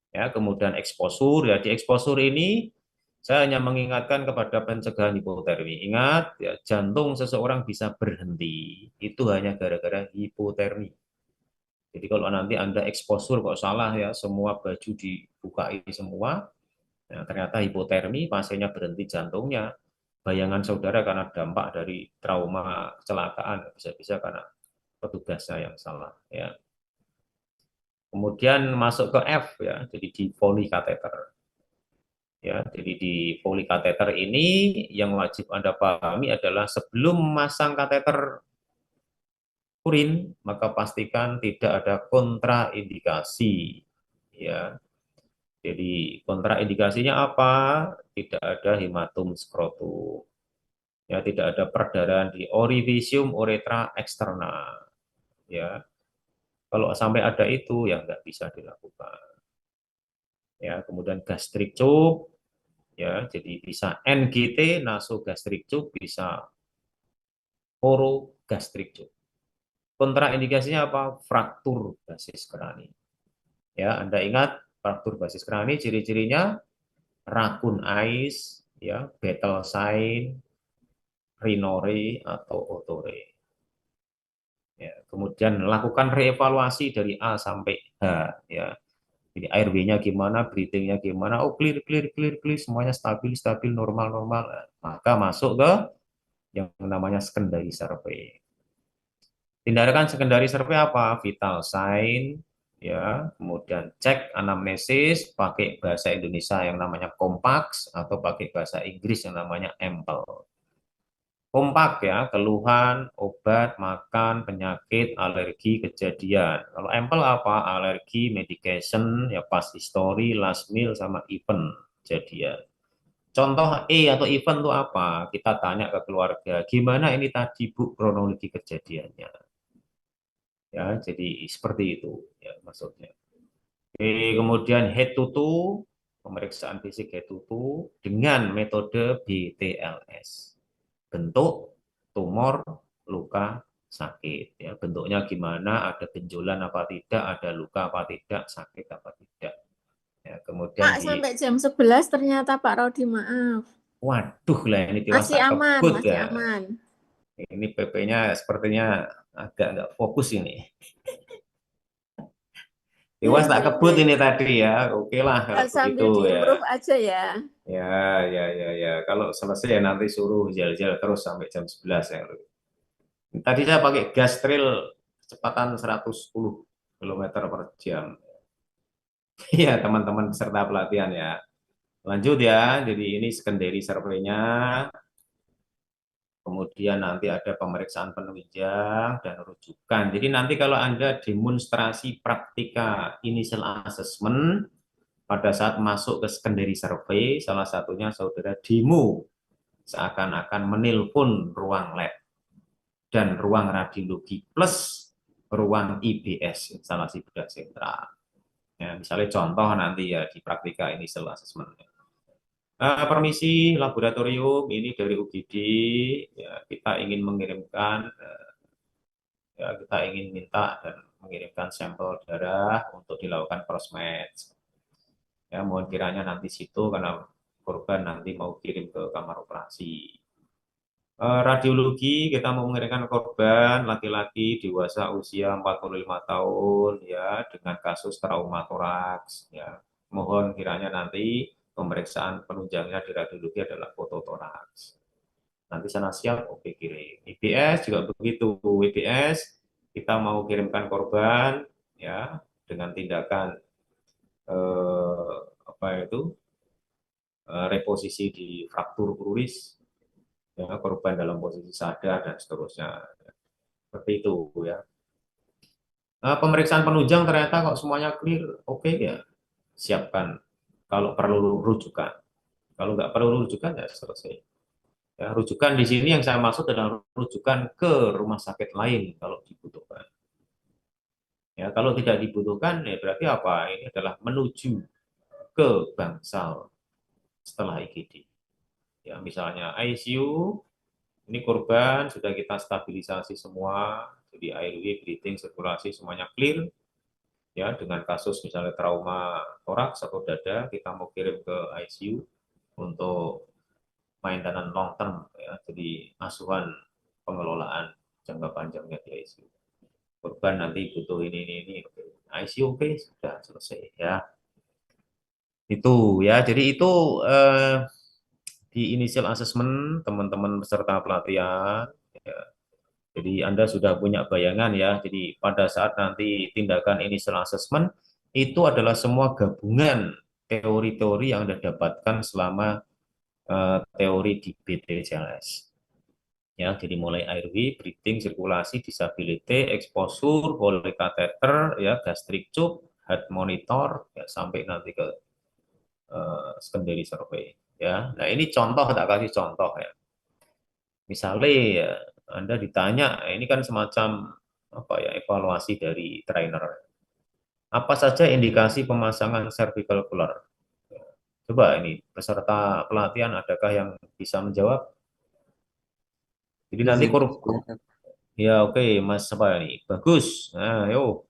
Ya, kemudian eksposur, ya di eksposur ini saya hanya mengingatkan kepada pencegahan hipotermi. Ingat, ya, jantung seseorang bisa berhenti itu hanya gara-gara hipotermi. Jadi kalau nanti Anda eksposur kok salah ya, semua baju dibukai semua, ya, ternyata hipotermi, pasiennya berhenti jantungnya. Bayangan saudara karena dampak dari trauma kecelakaan, bisa-bisa karena petugasnya yang salah. Ya. Kemudian masuk ke F, ya, jadi di Foley kateter. Ya, jadi di Foley kateter ini yang wajib Anda pahami adalah sebelum memasang kateter urin, maka pastikan tidak ada kontraindikasi. Ya, jadi kontraindikasinya apa? Tidak ada hematum skrotum. Ya, tidak ada perdarahan di orifisium uretra eksterna. Ya, kalau sampai ada itu ya nggak bisa dilakukan. Ya, kemudian gastric tube, ya, jadi bisa NGT, nasogastric tube, bisa orogastric tube. Kontraindikasinya apa? Fraktur basis krani. Ya, Anda ingat fraktur basis krani ciri-cirinya rakun ais, ya, battle sign, rhinore atau otore. Ya, kemudian lakukan reevaluasi dari A sampai H, ya. Jadi airway-nya gimana, breathing-nya gimana, oh clear, clear, clear, clear, semuanya stabil, stabil, normal, normal. Nah, maka masuk ke yang namanya secondary survey. Tindakan secondary survey apa? Vital sign, ya, kemudian cek anamnesis, pakai bahasa Indonesia yang namanya kompaks, atau pakai bahasa Inggris yang namanya EMPL. Kompak ya, keluhan, obat, makan, penyakit, alergi, kejadian. Kalau ampel apa? Alergi, medication, ya past history, last meal, sama event kejadian. Contoh atau event itu apa? Kita tanya ke keluarga, gimana ini tadi Bu kronologi kejadiannya? Ya, jadi seperti itu ya maksudnya. Oke, kemudian head to toe, pemeriksaan fisik head to toe dengan metode BTLS. Bentuk, tumor, luka, sakit. Ya, bentuknya gimana, ada benjolan apa tidak, ada luka apa tidak, sakit apa tidak. Ya, Pak, kemudian sampai jam 11 ternyata Pak Rodi, maaf. waduh lah ini tiwas Masih tak aman, kebut masih ya. aman. Ini PP-nya sepertinya agak nggak fokus ini. Tiwas tak kebut ini tadi ya. Oke lah kalau begitu Sambil ya. diimprove aja ya. Ya, ya, ya, ya. Kalau selesai ya nanti suruh jel-jel terus sampai jam 11 ya. Tadi saya pakai gas trail kecepatan 110 km per jam. Iya, teman-teman peserta pelatihan ya. Lanjut ya, jadi ini secondary survei-nya, kemudian nanti ada pemeriksaan penunjang dan rujukan. Jadi nanti kalau Anda demonstrasi praktika initial assessment, pada saat masuk ke secondary survey, salah satunya saudara demo seakan-akan menelpon ruang lab dan ruang radiologi plus ruang IBS, instalasi bedah sentral. Ya, misalnya contoh nanti ya di praktika initial assessment. Permisi laboratorium, ini dari UGD, ya, kita ingin mengirimkan, ya, kita ingin minta dan mengirimkan sampel darah untuk dilakukan cross-match. Ya, mohon kiranya nanti situ karena korban nanti mau kirim ke kamar operasi. Radiologi kita mau mengirimkan korban laki-laki dewasa usia 45 tahun ya dengan kasus trauma toraks ya. Mohon kiranya nanti pemeriksaan penunjangnya di radiologi adalah foto toraks. Nanti sana siap, oke kirim. IBS juga begitu. IBS kita mau kirimkan korban ya dengan tindakan apa itu reposisi di fraktur kruris, ya, korban dalam posisi sadar dan seterusnya. Seperti itu ya. Pemeriksaan penunjang ternyata kok semuanya clear, oke ya, siapkan. Kalau perlu rujukan, kalau nggak perlu rujukan ya selesai. Ya, rujukan di sini yang saya maksud adalah rujukan ke rumah sakit lain kalau dibutuhkan. Ya, kalau tidak dibutuhkan ya berarti apa? Ini adalah menuju ke bangsal setelah IGD. Ya, misalnya ICU, ini korban sudah kita stabilisasi semua, jadi airway, breathing, sirkulasi semuanya clear. Ya, dengan kasus misalnya trauma toraks atau dada, kita mau kirim ke ICU untuk maintenance long term, ya, jadi asuhan pengelolaan jangka panjangnya di ICU. Korban nanti butuh ini. ICU oke, sudah selesai ya. Itu ya, jadi itu di initial assessment teman-teman peserta pelatihan. Ya. Jadi Anda sudah punya bayangan ya. Jadi pada saat nanti tindakan initial assessment itu adalah semua gabungan teori-teori yang Anda dapatkan selama teori di BPJS. Ya, jadi mulai airway, breathing, sirkulasi, disability, exposure, Foley catheter, ya, gastric tube, heart monitor, ya, sampai nanti ke secondary survey. Ya, nah ini contoh, tak kasih contoh ya. Misalnya ya, Anda ditanya, ini kan semacam apa ya evaluasi dari trainer. Apa saja indikasi pemasangan cervical collar? Coba ini peserta pelatihan adakah yang bisa menjawab? Jadi nanti Izin korup Pak. ya oke Mas apa ini? Bagus. Nah, yuk.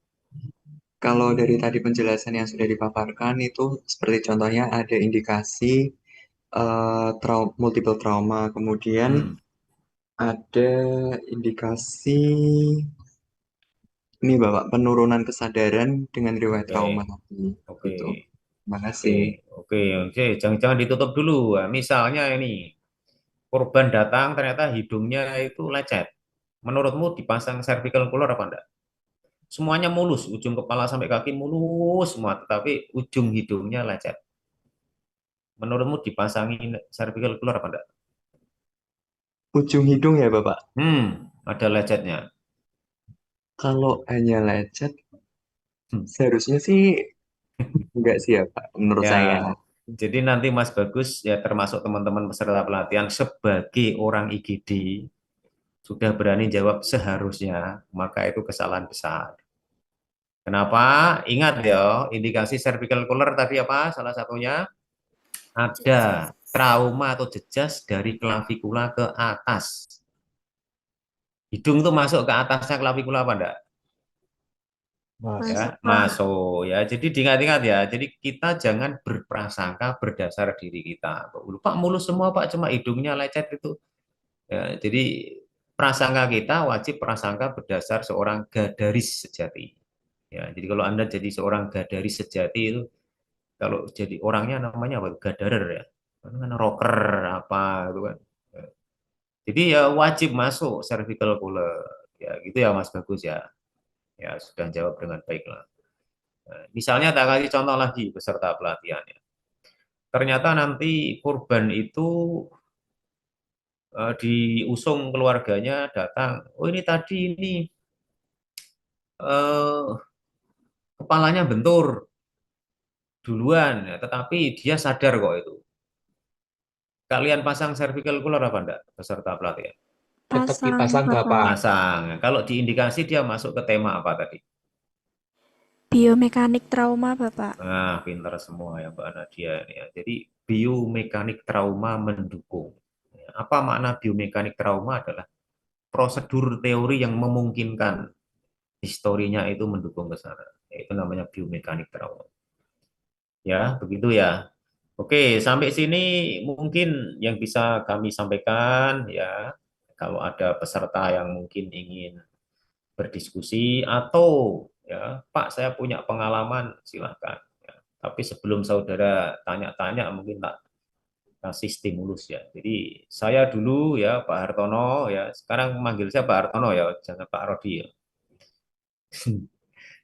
Kalau dari tadi penjelasan yang sudah dipaparkan itu seperti contohnya ada indikasi multiple trauma, kemudian Hmm, ada indikasi ini Bapak penurunan kesadaran dengan riwayat oke. trauma tadi. Oke. Itu. Terima Oke. kasih. Oke. Jangan ditutup dulu. Nah, misalnya ini korban datang ternyata hidungnya itu lecet. Menurutmu dipasang cervical collar apa enggak? Semuanya mulus, ujung kepala sampai kaki mulus semua, tetapi ujung hidungnya lecet. Menurutmu dipasangin cervical collar apa enggak? Ujung hidung ya Bapak. Ada lecetnya. Kalau hanya lecet, Hmm. seharusnya sih enggak sih ya Pak, menurut Ya, saya. jadi nanti Mas Bagus ya termasuk teman-teman peserta pelatihan sebagai orang IGD sudah berani jawab seharusnya, maka itu kesalahan besar. Kenapa? Ingat ya, indikasi cervical collar tadi apa? Salah satunya ada trauma atau jejas dari klavikula ke atas. Hidung tuh masuk ke atasnya klavikula apa enggak? Ya, Masuk, Pak. masuk ya. Jadi diingat-ingat ya. Jadi kita jangan berprasangka berdasar diri kita. Pak mulus semua Pak, cuma hidungnya lecet itu. Ya, jadi prasangka kita wajib prasangka berdasar seorang gadaris sejati. Ya, jadi kalau Anda jadi seorang gadaris sejati itu kalau jadi orangnya namanya apa? Gadarer ya. Kan rocker apa itu kan. Ya. Jadi ya wajib masuk cervical collar. Ya, gitu ya Mas Bagus ya. Ya, sudah jawab dengan baik lah. Nah, misalnya tak kasih contoh lagi peserta pelatihan ya. Ternyata nanti korban itu diusung keluarganya datang. Oh ini tadi ini eh, kepalanya bentur duluan, ya, tetapi dia sadar kok itu. Kalian pasang cervical collar apa enggak peserta pelatihan? Tetap Pasang, dipasang Bapak. Bapak. Pasang. Kalau diindikasi dia masuk ke tema apa tadi? Biomekanik trauma, Bapak. Nah, pintar semua ya Mbak Nadia ini ya. Jadi biomekanik trauma mendukung. Ya, apa makna biomekanik trauma adalah prosedur teori yang memungkinkan historinya itu mendukung ke sana. Itu namanya biomekanik trauma. Ya, begitu ya. Oke, sampai sini mungkin yang bisa kami sampaikan ya. Kalau ada peserta yang mungkin ingin berdiskusi atau ya, Pak saya punya pengalaman, silahkan. Ya. Tapi sebelum saudara tanya-tanya mungkin tak kasih stimulus ya. Jadi saya dulu ya Pak Hartono ya, sekarang manggil saya Pak Hartono ya, jangan Pak Rodi ya.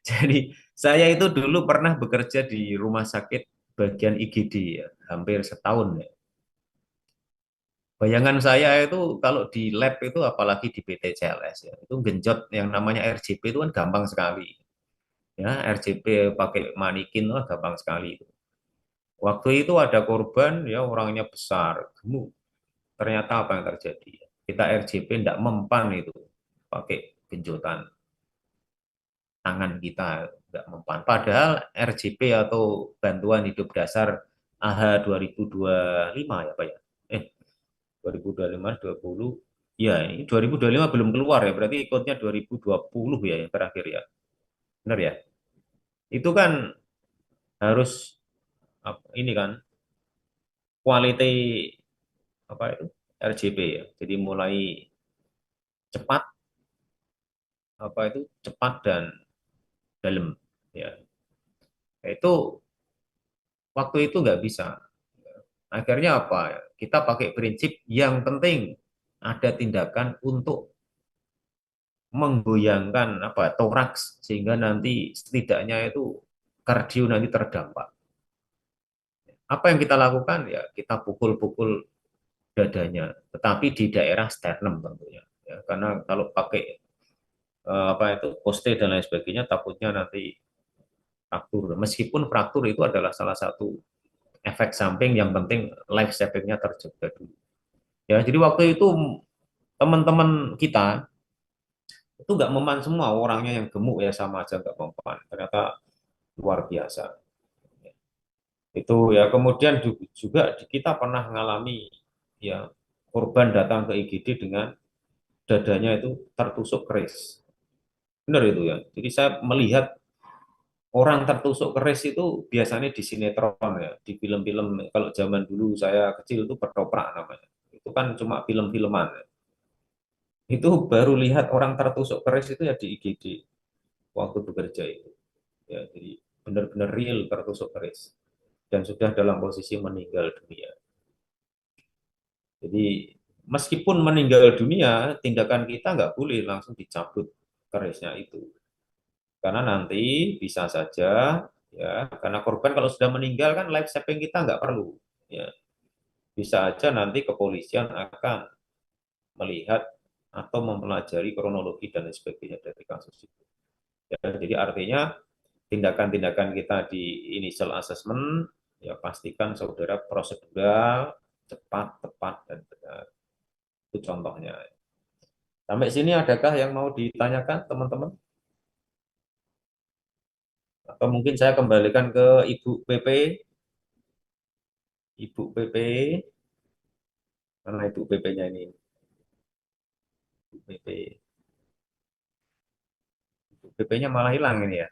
Jadi saya itu dulu pernah bekerja di rumah sakit bagian IGD ya, hampir setahun ya. Bayangan saya itu kalau di lab itu apalagi di PT CLS ya, itu genjot yang namanya RJP itu kan gampang sekali. Ya, RJP pakai manikin wah gampang sekali itu. Waktu itu ada korban ya orangnya besar, gemuk. Ternyata apa yang terjadi? Kita RJP tidak mempan itu pakai genjotan tangan kita nggak mempan. Padahal RJP atau bantuan hidup dasar AH 2025 ya Pak ya? 2025, 20, ya ini 2025 belum keluar ya, berarti ikutnya 2020 ya yang terakhir ya. Benar ya? Itu kan harus ini kan quality apa itu RJP ya. Jadi mulai cepat apa itu cepat dan dalam ya. Itu waktu itu nggak bisa. Akhirnya apa? Kita pakai prinsip yang penting ada tindakan untuk menggoyangkan apa toraks sehingga nanti setidaknya itu kardio nanti terdampak. Apa yang kita lakukan ya kita pukul-pukul dadanya, tetapi di daerah sternum tentunya. Ya, karena kalau pakai apa itu poste dan lain sebagainya takutnya nanti fraktur. Meskipun fraktur itu adalah salah satu efek samping yang penting life savingnya terjaga dulu. Ya, jadi waktu itu teman-teman kita itu nggak mempan semua orangnya yang gemuk ya sama aja nggak mempan. Ternyata luar biasa. Itu ya kemudian juga kita pernah mengalami ya korban datang ke IGD dengan dadanya itu tertusuk keris. Benar itu ya. Jadi saya melihat orang tertusuk keris itu biasanya di sinetron ya, di film-film. Kalau zaman dulu saya kecil itu ketoprak namanya. Itu kan cuma film-filman. Ya. Itu baru lihat orang tertusuk keris itu ya di IGD waktu bekerja itu. Ya, jadi benar-benar real tertusuk keris dan sudah dalam posisi meninggal dunia. Jadi meskipun meninggal dunia, tindakan kita nggak boleh langsung dicabut kerisnya itu. Karena nanti bisa saja, ya, karena korban kalau sudah meninggal kan life saving kita nggak perlu. Ya. Bisa aja nanti kepolisian akan melihat atau mempelajari kronologi dan lain sebagainya dari kasus itu. Ya, jadi artinya tindakan-tindakan kita di initial assessment, ya pastikan saudara prosedural, cepat, tepat, dan benar. Itu contohnya. Sampai sini adakah yang mau ditanyakan teman-teman? Atau mungkin saya kembalikan ke Ibu PP. Ibu PP, mana Ibu PP-nya ini? Ibu PP. Ibu PP-nya malah hilang ini ya.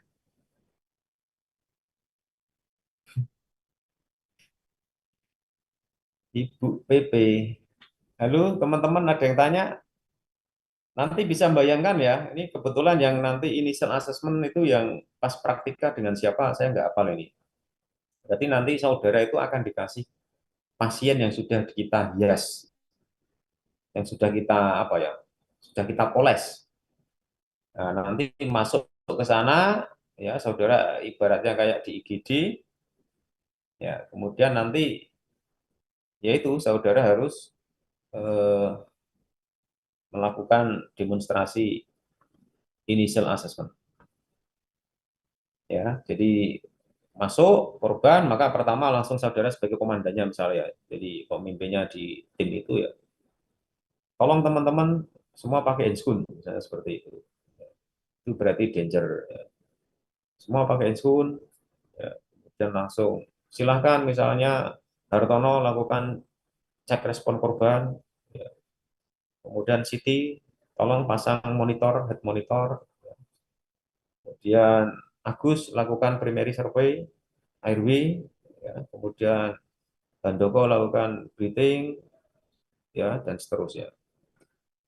Ibu PP. Halo teman-teman, ada yang tanya? Nanti bisa bayangkan ya, ini kebetulan yang nanti initial assessment itu yang pas praktika dengan siapa, saya nggak hafal ini. Berarti nanti saudara itu akan dikasih pasien yang sudah kita hias, yang sudah kita apa ya, sudah kita poles. Nah, nanti masuk ke sana, ya saudara ibaratnya kayak di IGD, ya kemudian nanti yaitu saudara harus eh, melakukan demonstrasi initial assessment. Ya, jadi masuk korban, maka pertama langsung saudara sebagai komandannya misalnya, jadi pemimpinnya di tim itu ya, tolong teman-teman semua pakai handscoon, misalnya seperti itu. Itu berarti danger. Ya. Semua pakai handscoon, ya. Dan langsung silahkan misalnya Hartono lakukan cek respon korban, ya. Kemudian Siti tolong pasang monitor, head monitor, ya. Kemudian Agus lakukan primary survey, airway, ya. Kemudian Handoko lakukan breathing, ya, dan seterusnya.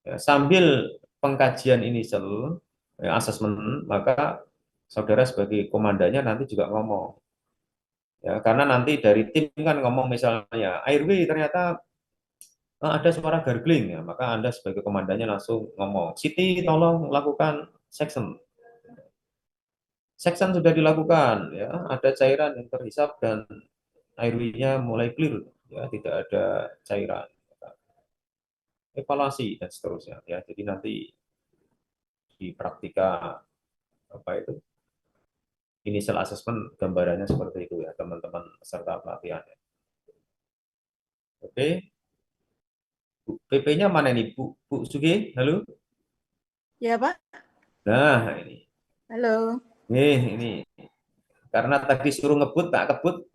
Ya, sambil pengkajian initial ya, assessment, maka saudara sebagai komandannya nanti juga ngomong. Ya, karena nanti dari tim kan ngomong misalnya, airway ternyata ada suara gargling, ya, maka Anda sebagai komandannya langsung ngomong, Siti tolong lakukan section. Section sudah dilakukan, ya, ada cairan yang terhisap dan airway-nya mulai clear, ya, tidak ada cairan. Evaluasi dan seterusnya, ya. Jadi nanti di praktika apa itu initial assessment gambarannya seperti itu ya teman-teman peserta pelatihan. Oke, PP-nya mana nih Bu Sugi? Halo? Ya, Pak. Nah, ini. Halo. Ini. Karena tadi suruh ngebut, tak kebut.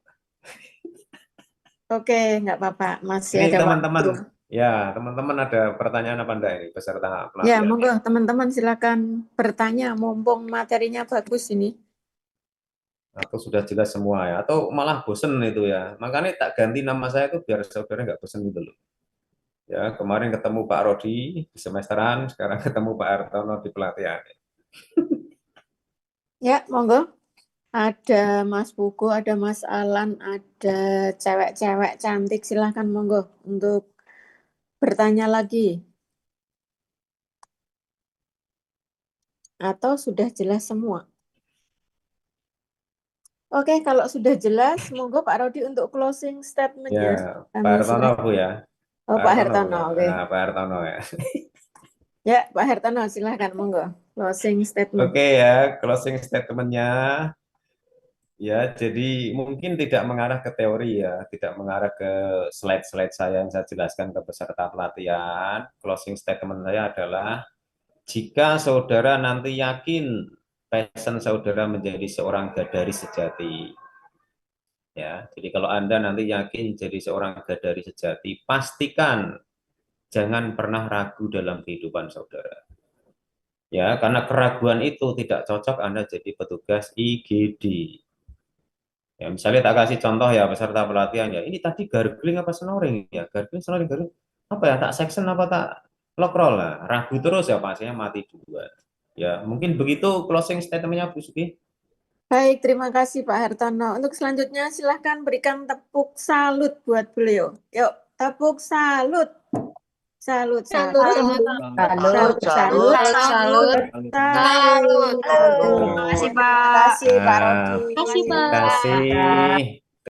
Oke, nggak apa-apa. Masih Ini ada teman-teman, waktu. ya teman-teman ada pertanyaan apa enggak ini peserta Ya, pelatihan? monggo teman-teman silakan bertanya. Mumpung materinya bagus ini. Atau sudah jelas semua ya? Atau malah bosen itu ya? Makanya tak ganti nama saya itu biar saudara nggak bosen gitu loh. Ya, kemarin ketemu Pak Rodi di semesteran, sekarang ketemu Pak Hartono di pelatihan. Ya, monggo. Ada Mas Pugu, ada Mas Alan, ada cewek-cewek cantik. Silahkan monggo untuk bertanya lagi. Atau sudah jelas semua? Oke, kalau sudah jelas, monggo Pak Rodi untuk closing statement-nya. Ya, Pak Kami Hartono silahkan. Bu ya. Oh, Pak Pak Hartono Hartono, bukan? oke. Nah, Pak Hartono ya. Ya, Pak Hartono, silahkan monggo. Closing statement. Oke ya, closing statement-nya. Ya, jadi mungkin tidak mengarah ke teori ya, tidak mengarah ke slide-slide saya yang saya jelaskan ke peserta pelatihan. Closing statement saya adalah, jika saudara nanti yakin passion saudara menjadi seorang gadari sejati, ya, jadi kalau Anda nanti yakin jadi seorang gadari sejati, pastikan jangan pernah ragu dalam kehidupan saudara. Ya, karena keraguan itu tidak cocok Anda jadi petugas IGD. Ya, misalnya tak kasih contoh ya peserta pelatihan ya, ini tadi gargling apa snoring ya, gargling, apa ya, tak section apa tak lock roll lah, ragu terus ya pastinya mati duluan. Ya, mungkin begitu closing statementnya Bu Suki. Baik, terima kasih Pak Hartono. Untuk selanjutnya silahkan berikan tepuk salut buat beliau. Yuk, tepuk salut. Salut, salut. Salut, Salut, salut. salut. Salut. Terima Terima kasih, Terima Pak. kasih Pak Ah, Rodi. Terima kasih, terima Pak. kasih.